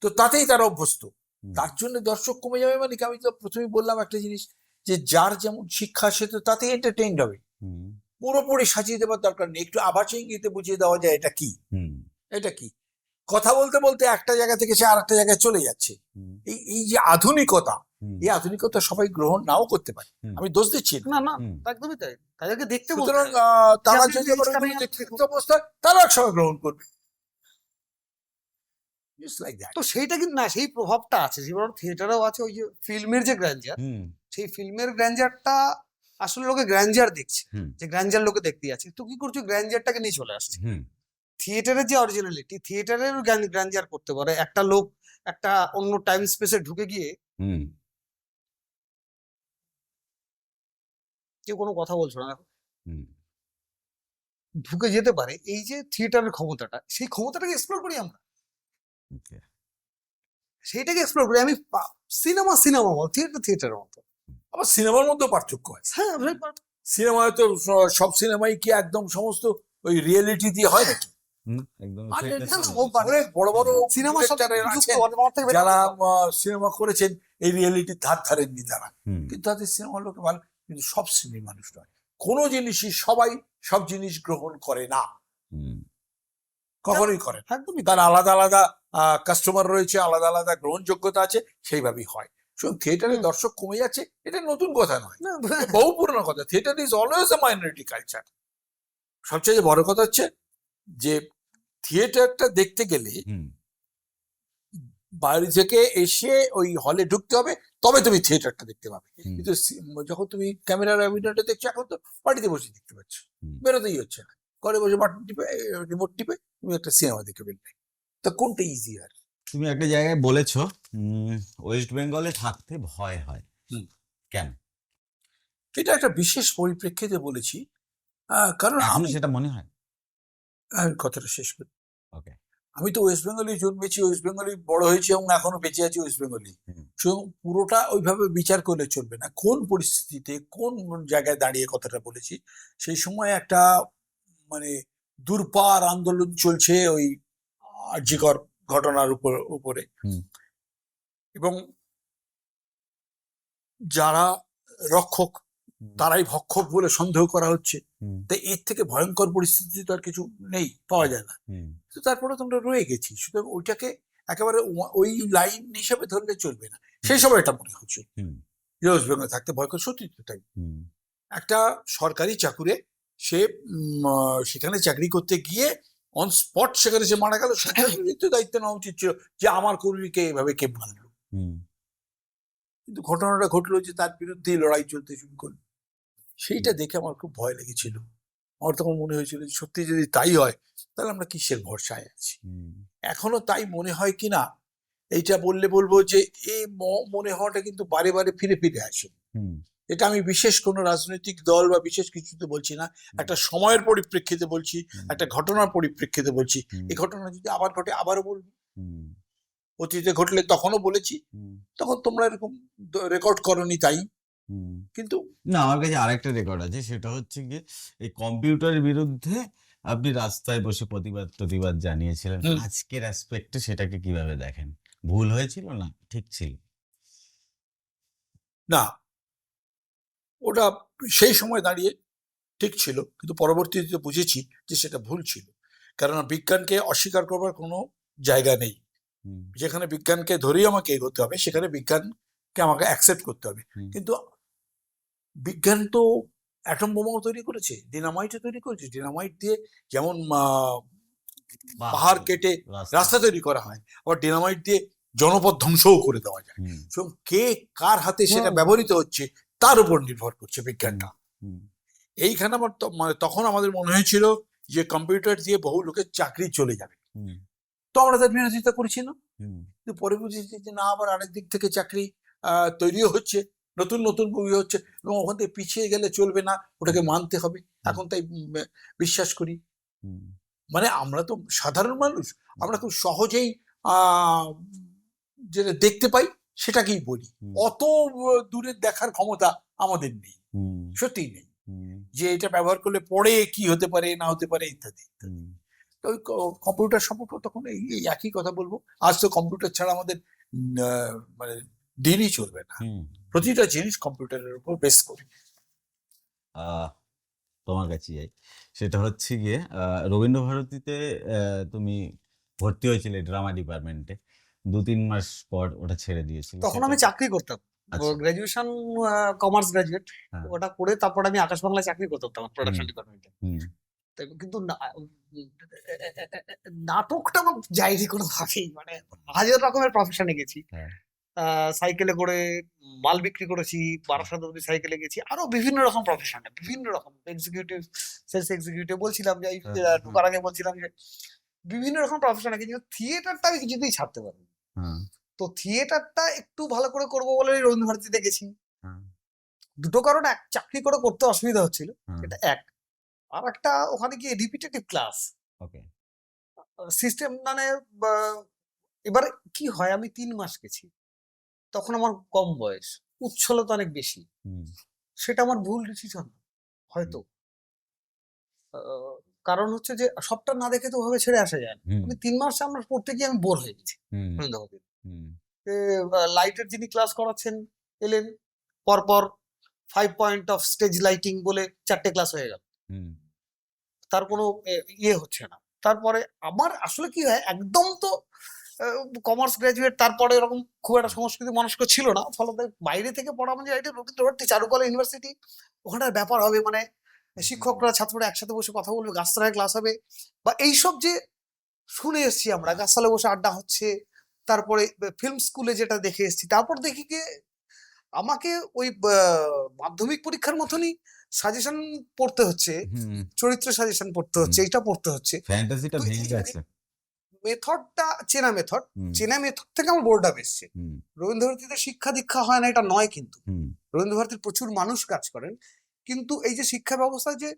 C: তো তাতেই তারা অভ্যস্ত। তার জন্য দর্শক কমে যাবে। মানে আমি তো প্রথমেই বললাম একটা জিনিস, যে যার যেমন শিক্ষা সে তো তাতেই এন্টারটেইনড হবে। পুরোপুরি সাজিয়ে দেওয়ার দরকার নেই, একটু আবার ইঙ্গিতে বুঝিয়ে দেওয়া যায় এটা কি, এটা কি। কথা বলতে বলতে একটা জায়গা থেকে সে আর একটা জায়গায় চলে যাচ্ছে। এই যে আধুনিকতা, এই আধুনিকতা সবাই গ্রহণ নাও করতে পারে, আমি দোষ দিচ্ছি
B: না, না, একদমই তাই। তাদেরকে দেখতে বলতে
C: সুতরাং
B: হবে।
C: তারা
B: যে
C: যদি
B: আপনি
C: আবার
B: জিনিসটা নিয়ে
C: দেখতে অবস্থা, তারা একসঙ্গে গ্রহণ করবে। Just like that.
B: তো সেইটা কিন্তু না, সেই প্রভাবটা আছে, যেমন থিয়েটারেও আছে। ওই যে ফিল্মের যে গ্র্যান্ডার, সেই ফিল্মের গ্র্যান্ডারটা আসলে লোকে গ্র্যান্ডার দেখছে, যে গ্র্যান্ডার লোকে দেখতে আছে। তো কি করছো, গ্র্যান্ডারটাকে নিয়ে চলে আসছে। থিয়েটারের যে অরিজিনালিটি, থিয়েটারের গ্র্যান্ডার করতে পারে একটা লোক একটা অন্য টাইম স্পেসে ঢুকে গিয়ে, কেউ কোনো কথা বলছো না, ঢুকে যেতে পারে। এই যে থিয়েটারের ক্ষমতাটা, সেই ক্ষমতাটাকে এক্সপ্লোর করি আমরা, সেইটাকে এক্সপ্লোর করি। আমি সিনেমা বল, থিয়েটারের মতো।
C: আবার সিনেমার মধ্যেও পার্থক্য আছে।
B: হ্যাঁ,
C: সিনেমায় তো সব সিনেমাই কি একদম সমস্ত ওই রিয়েলিটি দিয়ে হয় নাকি? অনেক বড় বড়
B: সিনেমা
C: যারা সিনেমা করেছেন এই রিয়েলিটির ধার ধারেননি তারা, কিন্তু তাদের সিনেমার লোক ভালো। কিন্তু সব শ্রেণীর মানুষ নয়, কোনো জিনিসই সবাই সব জিনিস গ্রহণ করে না, কখনোই করে না। তার আলাদা আলাদা কাস্টমার রয়েছে, আলাদা আলাদা গ্রহণযোগ্যতা আছে, সেইভাবেই হয়। থিয়েটারে দর্শক কমে যাচ্ছে, এটা নতুন কথা নয়, বহু পুরনো কথা। Theatre is always a minority culture. সবচেয়ে বড় কথা হচ্ছে যে থিয়েটারটা দেখতে গেলে বাইরে থেকে এসে ওই হলে ঢুকতে হবে, তবে তুমি থিয়েটারটা দেখতে পাবে। কিন্তু যখন তুমি ক্যামেরার অভিনয়টা দেখছো, এখন তো বাড়িতে বসে দেখতে পাচ্ছ, বেরোতেই হচ্ছে না, ঘরে বসে বাটন টিপে, রিমোট টিপে তুমি একটা সিনেমা দেখে ফেলবে। তা কোনটা ইজিয়ার?
A: তুমি একটা জায়গায় বলেছো ওয়েস্ট বেঙ্গলে থাকতে ভয় হয়, কেন?
C: এটা একটা বিশেষ পরিপ্রেক্ষিতে বলেছি, কারণ
A: আমি সেটা মনে হয়।
C: আমি কথাটা শেষ করি। আমি তো ওয়েস্ট বেঙ্গলে জন্মেছি, ওয়েস্ট বেঙ্গলে বড় হয়েছি এবং এখনো বেঁচে আছি ওয়েস্ট বেঙ্গলে। পুরোটা ওইভাবে বিচার করলে চলবে না, কোন পরিস্থিতিতে কোন জায়গায় দাঁড়িয়ে কথাটা বলেছি। সেই সময় একটা মানে দূরপার আন্দোলন চলছে ওই আরজিকর ঘটনার উপরে, এবং যারা রক্ষক তারাই ভক্ষক বলে সন্দেহ করা হচ্ছে। তাই এর থেকে ভয়ঙ্কর পরিস্থিতি তো আর কিছু নেই, পাওয়া যায় না। তো তারপরে তোমরা রয়ে গেছি, সুতরাং ওইটাকে একেবারে ওই লাইন হিসাবে ধরলে চলবে না। সেই সময় এটা মনে হচ্ছে ওয়েস্ট বেঙ্গলে থাকতে ভয় করে, সত্যি তো তাই। একটা সরকারি চাকুরে সে সেখানে চাকরি করতে গিয়ে অন স্পট সেখানে সে মারা গেল, সেটা দায়িত্ব নেওয়া উচিত ছিল যে আমার কর্মীকে এভাবে কে মারলো। কিন্তু ঘটনাটা ঘটলো যে তার বিরুদ্ধে লড়াই চলতে শুরু করলো। সেইটা দেখে আমার খুব ভয় লেগেছিল। আমার তখন মনে হয়েছিল সত্যি যদি তাই হয় তাহলে আমরা কিসের ভরসায় আছি। এখনো তাই মনে হয় কিনা এইটা বললে বলবো যে এই মনে হওয়াটা কিন্তু বারে বারে ফিরে ফিরে আসে।
A: হুম
C: এটা আমি বিশেষ কোনো রাজনৈতিক দল বা বিশেষ কিছুতে বলছি না, একটা সময়ের পরিপ্রেক্ষিতে বলছি,
A: হুম,
C: একটা ঘটনার পরিপ্রেক্ষিতে বলছি।
A: হুম,
C: এই ঘটনা যদি আবার ঘটে আবারও বলবো,
A: হুম,
C: অতীতে ঘটলে তখনও বলেছি,
A: হুম,
C: তখন তোমরা এরকম রেকর্ড করনি তাই।
A: হুম।
C: কিন্তু
A: না, আমার কাছে আরেকটা রেকর্ড আছে, সেটা হচ্ছে গিয়ে এই কম্পিউটারের বিরুদ্ধে আপনি রাস্তায় বসে প্রতিবাদ জানিয়েছিলেন।
C: হুম,
A: আজকের অ্যাসপেক্টে সেটাকে কিভাবে দেখেন? ভুল হয়েছিল না ঠিক ছিল?
C: না, ওটা সেই সময় দাঁড়িয়ে ঠিক ছিল, কিন্তু পরবর্তীতে বুঝেছি যে সেটা ভুল ছিল। কেননা বিজ্ঞানকে অস্বীকার করবার কোনো জায়গা নেই।
A: হুম,
C: যেখানে বিজ্ঞানকে ধরেই আমাকে এগোতে হবে, সেখানে বিজ্ঞানকে আমাকে অ্যাকসেপ্ট করতে হবে।
A: হুম,
C: কিন্তু বিজ্ঞান তো অ্যাটম বোমাও তৈরি করেছে, ডিনামাইটও তৈরি করেছে। ডিনামাইট দিয়ে যেমন পাহাড় কেটে
A: রাস্তা।
C: রাস্তা তৈরি করা হয়, আবার ডিনামাইট দিয়ে জনপদ ধ্বংসও করে দেওয়া যায়।
A: হুম,
C: এবং কে কার হাতে সেটা
B: হুম।
C: ব্যবহৃত হচ্ছে তার উপর নির্ভর করছে
A: হুম,
C: বিজ্ঞানটা।
A: হুম,
C: এইখানে আমার মানে তখন আমাদের মনে হয়েছিল যে কম্পিউটার দিয়ে বহু লোকের চাকরি চলে যাবে,
A: হুম,
C: তো আমরা তার বিরোধিতা করেছি না।
A: হুম,
C: কিন্তু পরে বুঝেছি যে না, আবার আরেক দিক থেকে চাকরি তৈরিও হচ্ছে, নতুন নতুন বই হচ্ছে, এবং ওখান থেকে পিছিয়ে গেলে চলবে না, ওটাকে মানতে হবে। এখন তাই বিশ্বাস করি।
A: হুম,
C: মানে আমরা তো সাধারণ মানুষ, আমরা খুব সহজেই আহ যেটা দেখতে পাই সেটাকেই বলি।
A: হুম,
C: অত দূরের দেখার ক্ষমতা আমাদের নেই,
A: হুম,
C: সত্যিই নেই,
A: হুম,
C: যে এটা ব্যবহার করলে পরে কি হতে পারে না হতে পারে ইত্যাদি।
A: হুম,
C: তো ওই কম্পিউটার সম্পর্কে তখন এই একই কথা বলবো। আজ তো কম্পিউটার ছাড়া আমাদের মানে দিনই চলবে না,
A: হুম।
C: প্রতিটা জিনিস কম্পিউটারের উপর বেস করে।
A: আহ, তোমার কাছে যাই, সেটা হচ্ছে গিয়ে রবীন্দ্রভারতীতে তুমি ভর্তি হয়েছিলে ড্রামা ডিপার্টমেন্টে, 2-3 মাস পর ওটা ছেড়ে দিয়েছিলে,
B: তখন
A: সেটা
B: আমি
A: কি?
B: চাকরি করতাম,
A: আচ্ছা।
B: Graduation commerce graduate.
A: হ্যাঁ।
B: ওটা করে তারপর আমি আকাশ বাংলায় চাকরি করতাম প্রোডাকশন
A: হুম,
B: ডিপার্টমেন্টে।
A: হুম,
B: কিন্তু নাটকটা আমার যায়নি কোনোভাবেই, মানে হাজার রকমের প্রফেশনে গেছি।
A: হ্যাঁ,
B: সাইকেলে করে মাল বিক্রি করেছি, বারাসাত অব্দি সাইকেলে গেছি, আরো বিভিন্ন রকম প্রফেশনে, বিভিন্ন রকম এক্সিকিউটিভ, সেলস এক্সিকিউটিভ বলছিলাম যে এই
A: হ্যাঁ, হ্যাঁ,
B: ঢোকার আগে বলছিলাম যে বিভিন্ন রকম প্রফেশনে গেছি, কিন্তু থিয়েটারটা আমি কিছুতেই ছাড়তে পারিনি।
A: হ্যাঁ,
B: তো থিয়েটারটা একটু ভালো করে করবো বলে রবীন্দ্র ভারতীতে গেছি।
A: হ্যাঁ,
B: দুটো কারণ, এক চাকরি করে করতে অসুবিধা হচ্ছিল,
A: হ্যাঁ,
B: এটা এক। আর একটা, ওখানে গিয়ে রিপিটেটিভ ক্লাস
A: ওকে,
B: সিস্টেম, মানে এবার কি হয়, আমি 3 মাস গেছি, তখন আমার কম বয়স, উচ্ছলতা অনেক বেশি।
A: হুম,
B: সেটা আমার ভুল ডিসিশন হয়তো। আহ, কারণ হচ্ছে যে সবটা না দেখে তো ওভাবে ছেড়ে আসা যায় না।
A: হুম,
B: আমি 3 মাস আমরা পড়তে গিয়ে আমি বোর হয়ে গেছি
A: হুম,
B: রবীন্দ্র ভারতীতে।
A: হুম,
B: লাইটের যিনি ক্লাস করাচ্ছেন এলেন, পরপর 5 পয়েন্ট অফ স্টেজ লাইটিং বলে 4টে ক্লাস হয়ে গেল,
A: হুম,
B: তার কোনো ইয়ে হচ্ছে না। তারপরে আমার আসলে কি হয়, একদম তো কমার্স গ্রাজুয়েট, তারপরে এরকম খুব একটা সংস্কৃতি মনস্ক ছিল না, ফলত বাইরে থেকে পড়া, মানে এটা রবীন্দ্রভারতী চারুকলা ইউনিভার্সিটি, ওখানটার ব্যাপার হবে, মানে শিক্ষকরা ছাত্ররা একসাথে বসে কথা বলবে, গাছতলায় ক্লাস হবে, বা এইসব যে শুনে এসেছি আমরা, গাছতলায় বসে আড্ডা হচ্ছে। তারপরে ফিল্ম স্কুলে যেটা দেখে এসেছি, তারপর দেখি যে আমাকে ওই মাধ্যমিক পরীক্ষার মতনই সাজেশন পড়তে হচ্ছে,
A: হুম,
B: চরিত্র সাজেশন পড়তে হচ্ছে,
A: হুম।
B: এইটা পড়তে হচ্ছে।
A: ফ্যান্টাসিটা
B: তো
A: ভেঙে
B: এই
A: গেছে।
B: মেথডটা চেনা মেথড,
A: হুম,
B: চেনা মেথড থেকে আমার বোর্ড আপ এসছে।
A: হুম,
B: রবীন্দ্রভারতীতে শিক্ষা দীক্ষা হয় না এটা নয়, কিন্তু
A: হুম,
B: রবীন্দ্রভারতীর প্রচুর মানুষ কাজ করেন, কিন্তু এই যে শিক্ষা ব্যবস্থায় যে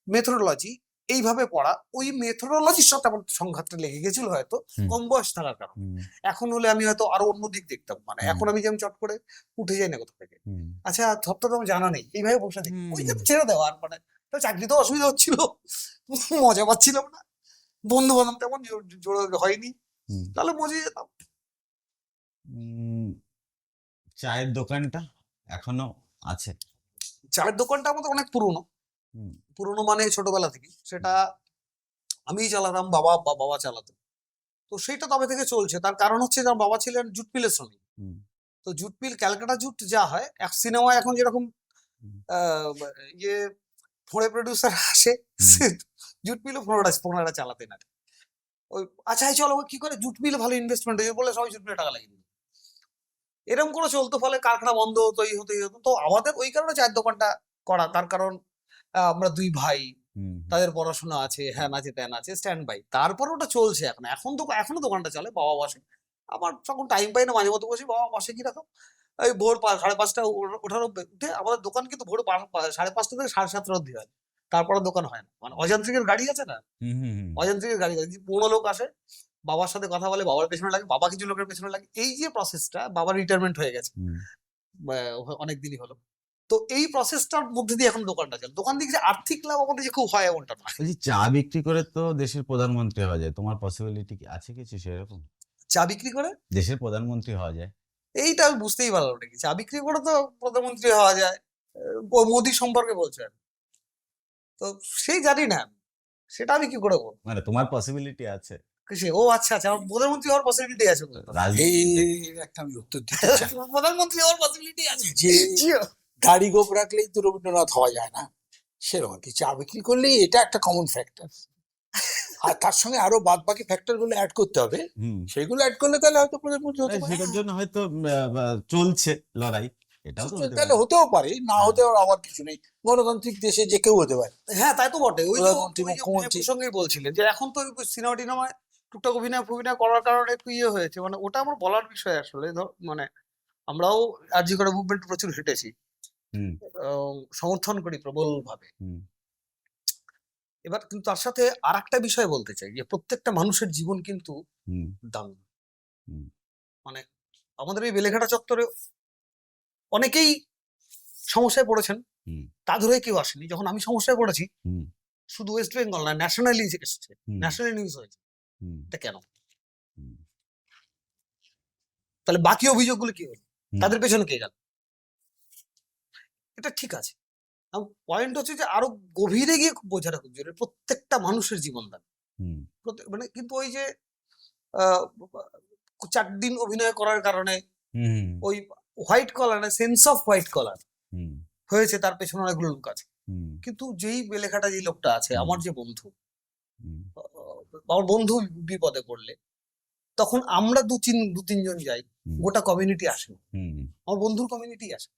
B: মেথোডোলজি এইভাবে পড়া, ওই মেথোডোলজির সাথে আমার সংঘাতটা লেগে গেছিল হয়তো,
A: হুম,
B: কম বয়স থাকার কারণে।
A: হুম,
B: এখন হলে আমি হয়তো আরো অন্য দিক দেখতাম, মানে
A: হুম,
B: এখন আমি যেমন চট করে উঠে যাই না কোথা থেকে,
A: হুম,
B: আচ্ছা থপটা তো আমার জানা নেই, এইভাবে বসে দেখি, ওই
A: হুম,
B: জন্য ছেড়ে দেওয়া। আর মানে তো চাকরি তো অসুবিধা হচ্ছিল, মজা পাচ্ছিলাম না, বন্ধু বান্ধব তেমন জোড়া হয়নি,
A: হুম।
B: তাহলে মজে যেতাম।
A: উম, চায়ের দোকানটা এখনো আছে?
B: চায়ের দোকানটা আমাদের অনেক পুরনো,
A: হুম,
B: পুরনো মানে ছোটবেলা থেকে সেটা আমিই চালাতাম, বাবা চালাতো। তো সেইটা তবে থেকে চলছে, তার কারণ হচ্ছে যে আমার বাবা ছিলেন জুট মিলের শ্রমিক।
A: হুম,
B: তো জুট মিল, ক্যালকাটা জুট যা হয়, এক সিনেমায় এখন যেরকম
A: হুম,
B: আহ, ইয়ে ফোড়ে প্রডিউসার আসে,
A: হুম,
B: সে জুট মিলও ফোড়াটা চালাতেন আর কি। ওই আচ্ছা এই চলো, কি করে জুট মিল ভালো ইনভেস্টমেন্ট হয়ে বলে সবাই জুট মিলে টাকা লাগিয়ে দিল, এরকম করে চলতো, ফলে কারখানা বন্ধ হতো, এই হতো এই হতো। তো আমাদের ওই কারণে চায়ের দোকানটা করা, তার কারণ আমরা 2 ভাই,
A: হুম,
B: তাদের পড়াশোনা আছে, হ্যান আছে ত্যান আছে, স্ট্যান্ড বাই, তারপর ওটা চলছে। এখন এখন তো এখনো দোকানটা চলে, বাবা বসে, আমার তখন টাইম পাই না, মাঝে মধ্যে বসি, বাবা পাশে কি রাখো, এই ভোর 5:30 ওঠার উঠে আমাদের দোকান কিন্তু ভোর 5:30 থেকে 7:30 অব্দি হয়, তারপরে দোকান হয় না। মানে অযান্ত্রিকের গাড়ি আছে না,
A: হুম হুম হুম
B: অযান্ত্রিকের গাড়ি আছে, পুরোনো লোক আসে, বাবার সাথে কথা বলে, বাবার পেছনে লাগে, বাবা কিছু লোকের পেছনে লাগে, এই যে প্রসেসটা, বাবার রিটায়ারমেন্ট হয়ে গেছে
A: হুম।
B: অনেক দিনই হলো, তো এই প্রসেসটার মধ্যে দিয়ে এখন দোকানটা চলে। দোকান থেকে যে আর্থিক লাভ আমাদের যে খুব হয় এমনটা নয়।
A: বলছি চা বিক্রি করে তো দেশের প্রধানমন্ত্রী হওয়া যায়, তোমার পসিবিলিটি কি আছে কিছু সেরকম?
B: চা বিক্রি করে
A: দেশের প্রধানমন্ত্রী হওয়া যায়?
B: এইটা আমি বুঝতেই পারলাম না, কি চা বিক্রি করে তো প্রধানমন্ত্রী হওয়া যায়? মোদি সম্পর্কে বলছেন তো, সেই জানি না আমি। সেটা আমি কি করে বলবো?
A: মানে তোমার পসিবিলিটি আছে
B: সে ও আচ্ছা আচ্ছা, আমার প্রধানমন্ত্রী হওয়ার পসিবিলিটি আছে বলতো।
A: রাজনীতিতে?
C: এই একটা আমি উত্তর দিতে চাই
B: প্রধানমন্ত্রী হওয়ার পসিবিলিটি আছে
C: যে
B: জিও।
C: দাড়ি গোপ রাখলেই তো রবীন্দ্রনাথ হওয়া যায় না, সেরকম আর কি। চা বিক্রি করলেই এটা একটা কমন ফ্যাক্টর, আর তার সঙ্গে আরো বাদ বাকি ফ্যাক্টর গুলো অ্যাড করতে হবে,
A: হুম।
C: সেগুলো অ্যাড করলে তাহলে হয়তো প্রধানমন্ত্রী হতে পারে।
A: সেটার জন্য হয়তো চলছে লড়াই, এটাও তো হতে
C: তাহলে
A: পারে।
C: হতেও পারে, না হতেও আবার কিছু নেই, গণতান্ত্রিক দেশে যে কেউ হতে পারে।
B: হ্যাঁ তাই তো বটে, ওই তো
C: প্রধানমন্ত্রী,
B: ওই যে
C: মুখ্যমন্ত্রী।
B: প্রসঙ্গেই বলছিলেন যে এখন তো সিনেমা টিনেমায় টুকটাক অভিনয় ফভিনয় করার কারণে একটু ইয়ে হয়েছে, মানে ওটা আমার বলার বিষয় আসলে। মানে আমরাও আরজি করে মুভমেন্ট প্রচুর হেঁটেছি,
A: হুম
B: সমর্থন করি প্রবল ভাবে।
A: হুম
B: এবার কিন্তু তার সাথে আর একটা বিষয় বলতে চাই, যে প্রত্যেকটা মানুষের জীবন কিন্তু
A: হুম
B: দামি।
A: হুম
B: মানে আমাদের এই বেলেঘাটা চত্বরে অনেকেই সমস্যায় পড়েছেন,
A: হুম
B: তা ধরে কেউ আসেনি। যখন আমি সমস্যায় পড়েছি,
A: হুম
B: শুধু ওয়েস্ট বেঙ্গল না, ন্যাশনালি এসেছে,
A: হুম
B: ন্যাশনাল নিউজ হয়েছে।
A: হুম
B: এটা কেন?
A: হুম
B: তাহলে বাকি অভিযোগগুলো কি হলো?
A: হুম।
B: তাদের পেছনে কে গেল? এটা ঠিক আছে, পয়েন্ট হচ্ছে যে আরো গভীরে গিয়ে খুব বোঝাটা খুব জরুরি, প্রত্যেকটা মানুষের জীবন দান।
A: হুম
B: মানে কিন্তু ওই যে আহ, 4 দিন অভিনয় করার কারণে
A: হুম
B: ওই white collar, sense of white collar
A: হুম
B: হয়েছে, তার পেছনে অনেকগুলো লোক আছে।
A: হুম
B: কিন্তু যেই বেলেঘাটা যে লোকটা আছে,
A: হুম।
B: আমার যে বন্ধু,
A: হুম
B: আমার বন্ধু বিপদে পড়লে তখন আমরা দু তিনজন যাই,
A: হুম
B: গোটা কমিউনিটি আসে না।
A: হুম
B: আমার বন্ধুর কমিউনিটি আসে,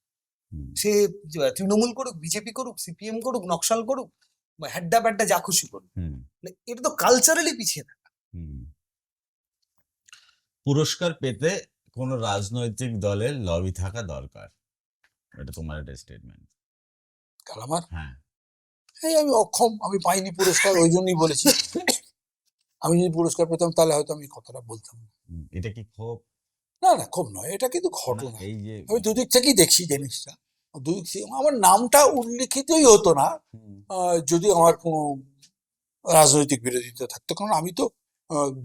A: হুম
B: সে তৃণমূল করুক, বিজেপি করুক, সিপিএম করুক, নকশাল করুক, বা হেড্ডা ব্যাড্ডা যা খুশি করুক,
A: হুম
B: মানে এটা তো কালচারালি পিছিয়ে থাকে।
A: হুম। পুরস্কার পেতে কোনো রাজনৈতিক দলের লবি থাকা দরকার, এটা তোমার একটা স্টেটমেন্ট।
C: কাল আমার,
A: হ্যাঁ।
C: এই আমি অক্ষম, আমি পাইনি পুরস্কার, ওই জন্যই বলেছি। আমি যদি পুরস্কার পেতাম তাহলে হয়তো আমি কথাটা বলতাম না।
A: এটা কি ক্ষোভ?
C: না না, খুব নয়, এটা কিন্তু
A: না,
C: ঘটনা।
A: এই যে
C: আমি দুদিক থেকেই দেখছি জিনিসটা। দুদিক থেকে আমার নামটা উল্লিখিতই হতো না
A: হুম
C: যদি আমার কোনো রাজনৈতিক বিরোধিতা থাকতো, কারণ আমি তো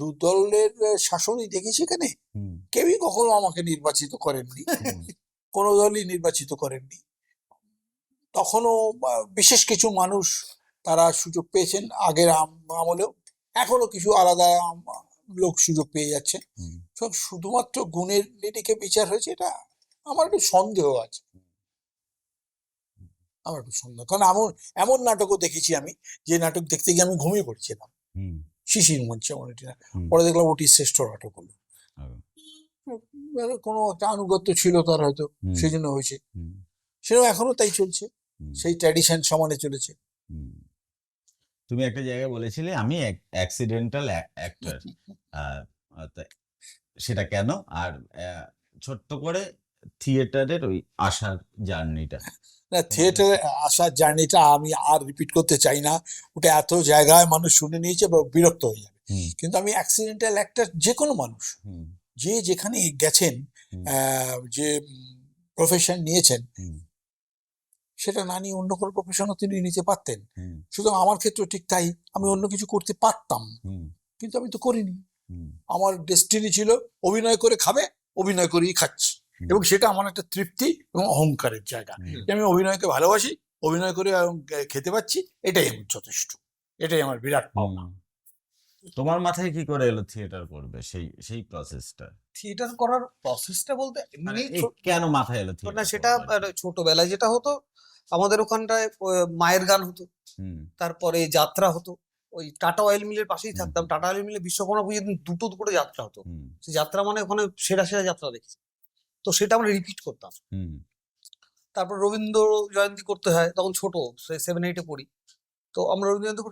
C: দু দলের শাসনই দেখেছি এখানে।
A: হুম
C: কেউই কখনো আমাকে নির্বাচিত করেননি,
A: হুম
C: কোনো দলই নির্বাচিত করেননি। তখনও বিশেষ কিছু মানুষ তারা সুযোগ পেয়েছেন আগের আমলেও, এখনো কিছু আলাদা লোক সুযোগ পেয়ে যাচ্ছে।
A: হুম
C: সব শুধুমাত্র গুণের নিরিখে বিচার হয়েছে, এটা আমার একটু সন্দেহ আছে। আমার একটু সন্দেহ, কারণ এমন এমন নাটকও দেখেছি আমি, যে নাটক দেখতে গিয়ে আমি ঘুমিয়ে পড়ছিলাম।
A: হুম
C: শিশির মঞ্চে আমার এটি না,
A: হুম।
C: পরে দেখলাম ওটি শ্রেষ্ঠ নাটক হলো।
A: আরো।
C: কোনো একটা আনুগত্য ছিল তার হয়তো,
A: হুম
C: সেই জন্য হয়েছে।
A: হুম
C: সেরকম এখনো তাই চলছে,
A: হুম
C: সেই ট্র্যাডিশন সমানে চলেছে।
A: হুম। তুমি একটা জায়গায় বলেছিলে আমি অ্যাক্সিডেন্টাল অ্যাক্টর, সেটা কেন? আর ছোট্ট করে থিয়েটারের ওই আসার জার্নিটা।
C: না, থিয়েটারে আসার জার্নিটা আমি আর রিপিট করতে চাই না, ওটা এত জায়গায় মানুষ শুনে নিয়েছে বা বিরক্ত হয়ে যাবে।
A: হুম
C: কিন্তু আমি অ্যাক্সিডেন্টাল অ্যাক্টর, যে কোনো মানুষ
A: হুম
C: যে যেখানে গেছেন,
A: হুম
C: যে প্রফেশন নিয়েছেন,
A: হুম
C: সেটা না নিয়ে অন্য কোনো প্রফেশনও তিনি নিতে পারতেন।
A: হুম
C: সুতরাং আমার ক্ষেত্রে ঠিক তাই, আমি অন্য কিছু করতে পারতাম,
A: হুম
C: কিন্তু আমি তো করিনি।
A: হুম
C: আমার ডেস্টিনি ছিল অভিনয় করে খাবে, অভিনয় করেই খাচ্ছি,
A: হুম।
C: এবং সেটা আমার একটা তৃপ্তি এবং অহংকারের জায়গা,
A: হুম।
C: যে আমি অভিনয়কে ভালোবাসি, অভিনয় করে খেতে পাচ্ছি, এটাই আমার যথেষ্ট, এটাই আমার বিরাট পাওনা।
A: হুম। তোমার মাথায় কি করে এলো থিয়েটার করবে, সেই সেই প্রসেসটা?
B: থিয়েটার করার প্রসেসটা বলতে
A: মানে
B: এমনি
A: এই কেন মাথায় এলো
B: না,
A: থিয়েটার
B: সেটা ছোটবেলায় যেটা হতো, আমাদের ওখানটায় মায়ের গান হতো,
A: হুম
B: তারপরে যাত্রা হতো। ওই টাটা অয়েল মিলের পাশেই
A: হুম।
B: থাকতাম, টাটা অয়েল মিলে বিশ্বকর্মা পুজোর দিন দুটো করে যাত্রা হতো।
A: হুম
B: সেই যাত্রা মানে ওখানে সেরা সেরা যাত্রা দেখেছি, তো সেটা আমরা রিপিট করতাম।
A: হুম
B: তারপর রবীন্দ্র জয়ন্তী করতে হয়, তখন ছোট 7-8-এ পড়ি, তো আমরা রবীন্দ্র জয়ন্তী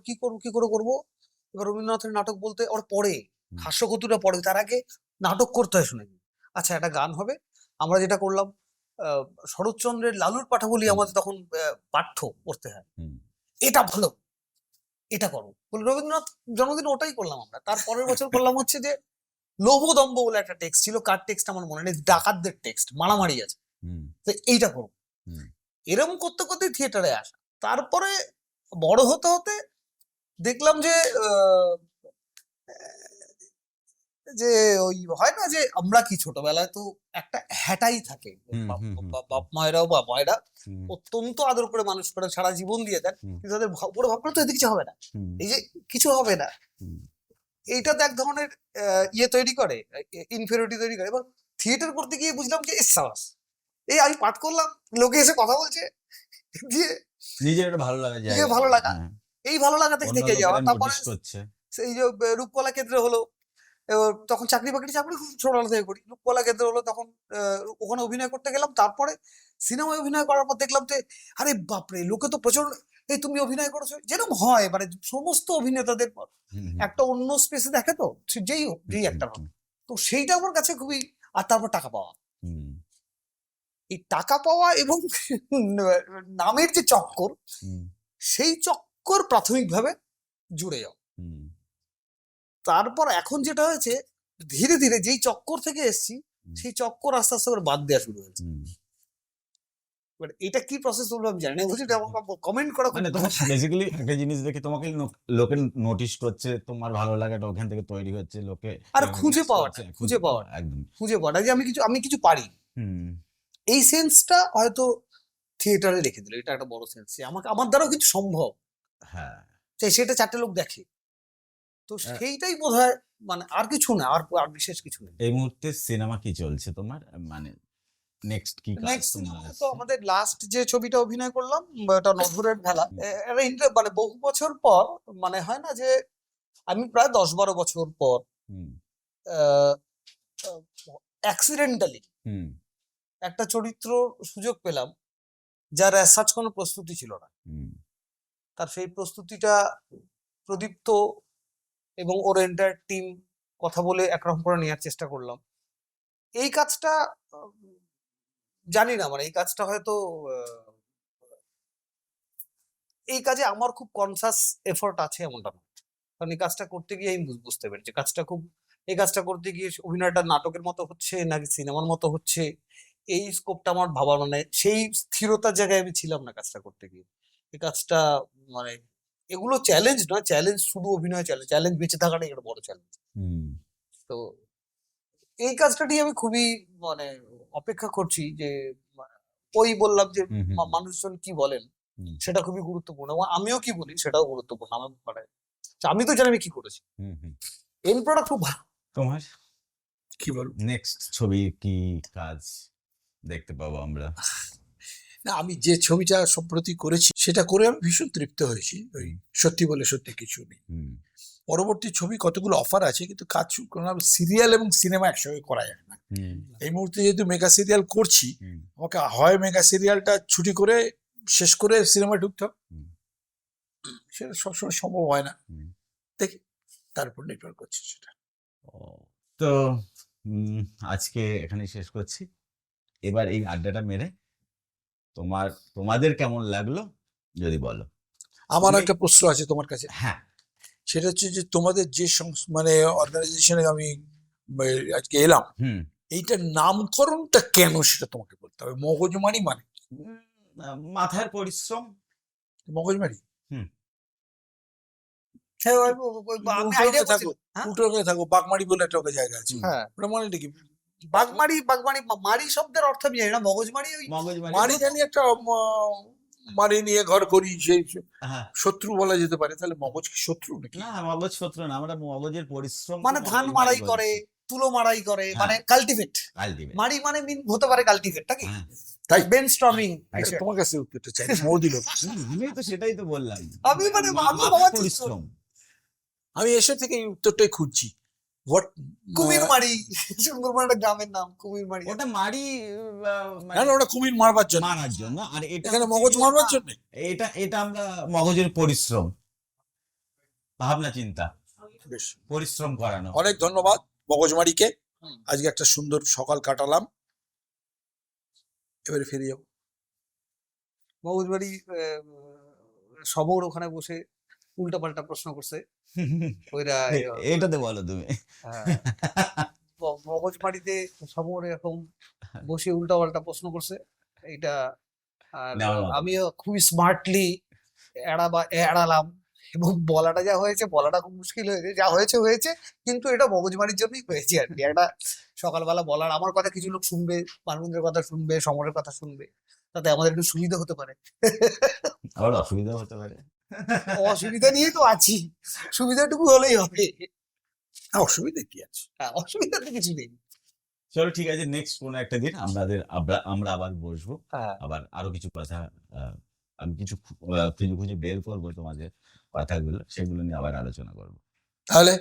B: কি করে করবো। এবার রবীন্দ্রনাথের নাটক বলতে ওর পরে হাস্যকতুটা পরে, তার আগে নাটক করতে হয় শুনেছি। আচ্ছা, একটা গান হবে, আমরা যেটা করলাম শরৎচন্দ্রের লালুর পাঠাবলি আমাদের তখন পাঠ্য করতে হয়,
A: হুম,
B: এটা ভালো, এটা করো বলে রবীন্দ্রনাথ জন্মদিন ওটাই করলাম আমরা। তার পরের বছর করলাম হচ্ছে যে লোভদম্ব বলে একটা টেক্সট ছিল, কার টেক্সট আমার মনে নেই, ডাকাতদের টেক্সট, মারামারি আছে,
A: হুম,
B: তো এইটা করো।
A: হুম,
B: এরকম করতে করতেই থিয়েটারে আসা। তারপরে বড় হতে হতে দেখলাম যে যে ওই হয় না যে আমরা কি ছোটবেলায় তো একটা হ্যাটাই থাকে,
A: হুম, হুম, হুম,
B: বাপ মায়েরাও বা মায়েরা
A: হুম,
B: অত্যন্ত আদর করে মানুষ করে সারা জীবন দিয়ে দেন,
A: হুম,
B: কিন্তু তাদের উপরে ভাবলে তো এদিকে কিছু হবে না,
A: হুম,
B: এই যে কিছু হবে না,
A: হুম,
B: এইটা তো এক ধরনের ইয়ে তৈরি করে, ইনফিরিয়রিটি তৈরি করে। এবার থিয়েটার করতে গিয়ে বুঝলাম যে সাবাস, এই আমি পাঠ করলাম, লোকে এসে কথা বলছে, দিয়ে
A: নিজের একটা ভালো লাগা
B: নিজের
A: জায়গা।
B: ভালো লাগা,
A: হ্যাঁ,
B: এই ভালো লাগা থেকে
A: অন্য
B: থেকে যাওয়া।
A: লোকেরা
B: তারপরে
A: নোটিস করছে।
B: সেই যে রূপকলা কেন্দ্রে হলো, এবার তখন চাকরি চাকরি খুব ছোটবেলা থেকে করি, রূপকলা কেন্দ্র হলো, তখন ওখানে অভিনয় করতে গেলাম। তারপরে সিনেমায় অভিনয় করার পর দেখলাম যে আরে বাপরে, লোকে তো প্রচন্ড, এই তুমি অভিনয় করেছো, যেরকম হয় মানে সমস্ত অভিনেতাদের
A: হুম, হুম,
B: একটা অন্য স্পেসে দেখে, তো সে যেই হোক, যেই একটা হোক, তো সেইটা আমার কাছে খুবই। আর তারপর টাকা পাওয়া,
A: হুম,
B: এই টাকা পাওয়া এবং নামের যে চক্কর,
A: হুম,
B: সেই চক্কর প্রাথমিকভাবে জুড়ে যাও।
A: হুম,
B: তারপর এখন যেটা হয়েছে, ধীরে ধীরে যেই চক্কর থেকে এসেছি,
A: হুম,
B: সেই চক্কর আস্তে আস্তে করে বাদ দেওয়া শুরু হয়েছে।
A: হুম।
B: এবার এটা কি প্রসেস বলবো আমি জানি না, বলছি এটা আমাকে কমেন্ট করা খুব
A: মানে তোমার বেসিক্যালি একটা জিনিস দেখে তোমাকে লোকে নোটিস করছে, তোমার ভালো লাগাটা ওখান থেকে তৈরি হচ্ছে, লোকে
B: আর খুঁজে
A: notice
B: পাওয়াটা,
A: করছে,
B: খুঁজে পাওয়া,
A: একদম।
B: খুঁজে পাওয়াটা যে আমি কিছু পারি,
A: হুম,
B: এই সেন্সটা হয়তো থিয়েটারে রেখে দিল, এটা একটা বড় সেন্স, আমাকে আমার দ্বারাও কিন্তু সম্ভব,
A: হ্যাঁ।
B: সেটা চারটে লোক দেখে, তো
A: আহ,
B: সেইটাই বোধহয়, মানে আর কিছু না, আর বিশেষ কিছু নেই।
A: এই মুহূর্তে সিনেমা কি চলছে তোমার, মানে নেক্সট কি কাজ
B: নেক্সট
A: তোমার
B: সিনেমা তো
A: আসছে?
B: আমাদের লাস্ট যে ছবিটা অভিনয় করলাম, ওটা নজরের ভেলা,
A: হুম,
B: একটা মানে বহু বছর পর, মানে হয় না যে আমি প্রায় 10-12 বছর পর
A: হুম,
B: অ্যাক্সিডেন্টালি
A: হুম,
B: একটা চরিত্র সুযোগ পেলাম, যার as such কোনো প্রস্তুতি ছিল না।
A: হুম,
B: তার সেই প্রস্তুতিটা প্রদীপ্ত এবং ওর এন্টায়ার টিম কথা বলে একরকম করে নেওয়ার চেষ্টা করলাম। এই কাজটা জানি না, মানে এই কাজটা হয়তো এই কাজে আমার খুব কনসাস এফোর্ট আছে এমনটা না, কারণ এই কাজটা করতে গিয়ে আমি বুঝতে পেরেছি কাজটা খুব, এই কাজটা করতে গিয়ে অভিনয়টা নাটকের মতো হচ্ছে নাকি সিনেমার মতো হচ্ছে, এই স্কোপটা আমার ভাবার মানে সেই স্থিরতার জায়গায় আমি ছিলাম না কাজটা করতে গিয়ে। এই কাজটা মানে এগুলো চ্যালেঞ্জ নয়, চ্যালেঞ্জ শুধু অভিনয় চ্যালেঞ্জ, চ্যালেঞ্জ বেঁচে থাকাটাই একটা বড় চ্যালেঞ্জ।
A: হুম,
B: তো এই কাজটা নিয়ে আমি খুবই মানে অপেক্ষা করছি যে ওই বললাম যে
A: হুম, হুম,
B: মানুষজন কি বলেন
A: হুম,
B: সেটা খুবই গুরুত্বপূর্ণ, এবং আমিও কি বলি সেটাও গুরুত্বপূর্ণ আমার মানে, আমি তো জানি আমি কি করেছি,
A: হুম, হুম।
B: এন্ড প্রোডাক্ট খুব ভালো।
A: তোমার
C: কি বলবো?
A: নেক্সট ছবি কি কাজ দেখতে পাবো আমরা?
C: না, আমি যে ছবিটা সম্প্রতি করেছি সেটা করে আমি ভীষণ তৃপ্ত হয়েছি। ওই সত্যি বলে সত্যি কিছু নেই।
A: হুম,
C: পরবর্তী ছবি কতগুলো অফার আছে, কিন্তু কাজ সিরিয়াল এবং সিনেমা একসঙ্গে করা যায় না।
A: হুম,
C: এই মুহূর্তে যেহেতু মেগা সিরিয়াল করছি,
A: হুম,
C: আমাকে হয় মেগা সিরিয়ালটা ছুটি করে শেষ করে সিনেমা ঢুকতে হবে,
A: হুম,
C: সেটা সবসময় সম্ভব হয় না।
A: হুম।
C: দেখি তারপর নির্ভর করছে সেটা।
A: ও, তো উম, আজকে এখানে শেষ করছি। এবার এই আড্ডাটা মেরে তোমাদের কেমন লাগলো যদি বলো।
C: আমার
A: তুমি-
C: একটা প্রশ্ন আছে তোমার কাছে,
A: হ্যাঁ,
C: সেটা হচ্ছে যে তোমাদের যে মানে অর্গানাইজেশনে আমি আজকে এলাম,
A: হুম,
C: এইটার নামকরণটা কেন সেটা তোমাকে বলতে হবে। মগজমারি মানে
A: মাথার পরিশ্রম।
C: মগজমারি
A: হুম,
B: হ্যাঁ, আমি
C: উল্টো
B: আইডিয়া
C: হয়ে থাকো,
B: হ্যাঁ
C: উল্টো হয়ে থাকো, বাগমারি বলে একটা ওকে জায়গা আছে,
A: হুম।
B: হ্যাঁ,
C: ওটা মানেটা কি?
B: বাগমারি বাগমারি মারি শব্দের অর্থ আমি জানি না, মগজমারি ওই
A: মগজমারি।
C: মারি জানি একটা মারি নিয়ে ঘর করি, সেই
A: হ্যাঁ,
C: শত্রু বলা যেতে পারে। তাহলে মগজ কি শত্রু নাকি?
A: না মগজ শত্রু না, আমরা মগজের পরিশ্রম
B: মানে ধান মাড়াই করে, তুলো মাড়াই করে, মানে কাল্টিভেট,
A: আলটিমেট।
B: মারি মানে মিন হতে পারে কাল্টিভেট নাকি,
A: হ্যাঁ,
C: তাই
B: বেন স্টর্মিং।
C: আচ্ছা, তোমার কাছে উত্তরটা চাই, মৌ দিল।
A: আমি তো সেটাই তো বললাম,
B: আমি মানে আমি
A: মাথার
B: ভাবার চেষ্টা
A: পরিশ্রম।
C: আমি এসে থেকে এই উত্তরটাই খুঁজছি। হোয়াট?
B: কুমির মারি, সুন্দরবন একটা গ্রামের নাম কুমির মারি।
A: ওটা মারি
C: না না, ওটা কুমির মারবার জন্য,
A: মারার জন্য, আর এটা
C: এখানে
A: হচ্ছে
C: মগজ
A: গিয়ে-
C: মারবার জন্য।
A: এটা আমরা মগজের পরিশ্রম, ভাবনা চিন্তা।
C: বেশ,
A: পরিশ্রম করানো।
C: অনেক ধন্যবাদ মগজমারিকে।
B: হুম।
C: আজকে একটা সুন্দর সকাল কাটালাম, এবারে ফিরে যাবো।
B: মগজবাড়ি সমর ওখানে বসে উল্টাপাল্টা প্রশ্ন করছে ওইরা
A: এটাতে বলো তুমি।
B: হ্যাঁ, মগজবাড়িতে সমর এরকম বসে উল্টাপাল্টা প্রশ্ন করছে এইটা। আর
A: নেওয়ার মতো।
B: আমিও খুবই স্মার্টলি এড়ালাম, এবং বলাটা যা হয়েছে বলাটা খুব মুশকিল হয়েছে, যা হয়েছে হয়েছে, কিন্তু এটা মগজমারির জন্যই হয়েছে আর কি। একটা সকালবেলা বলার, আমার কথা কিছু লোক শুনবে, মানবেন্দ্রের কথা শুনবে, সমরের কথা শুনবে, তাতে আমাদের একটু সুবিধা হতে পারে।
A: আবার অসুবিধা হতে পারে।
B: অসুবিধা নিয়েই তো আছি, সুবিধাটুকু হলেই হবে।
C: হ্যাঁ, অসুবিধা কি আছে?
B: হ্যাঁ, অসুবিধা তো কিছু নেই।
A: চলো ঠিক আছে, নেক্সট কোনো একটা দিন আমরা আবার বসবো,
B: হ্যাঁ,
A: আবার আরো কিছু কথা আমি কিছু খুঁজে খুঁজে বের করবো তোমাদের কথাগুলো, সেগুলো নিয়ে আবার আলোচনা করবো।
C: তাহলে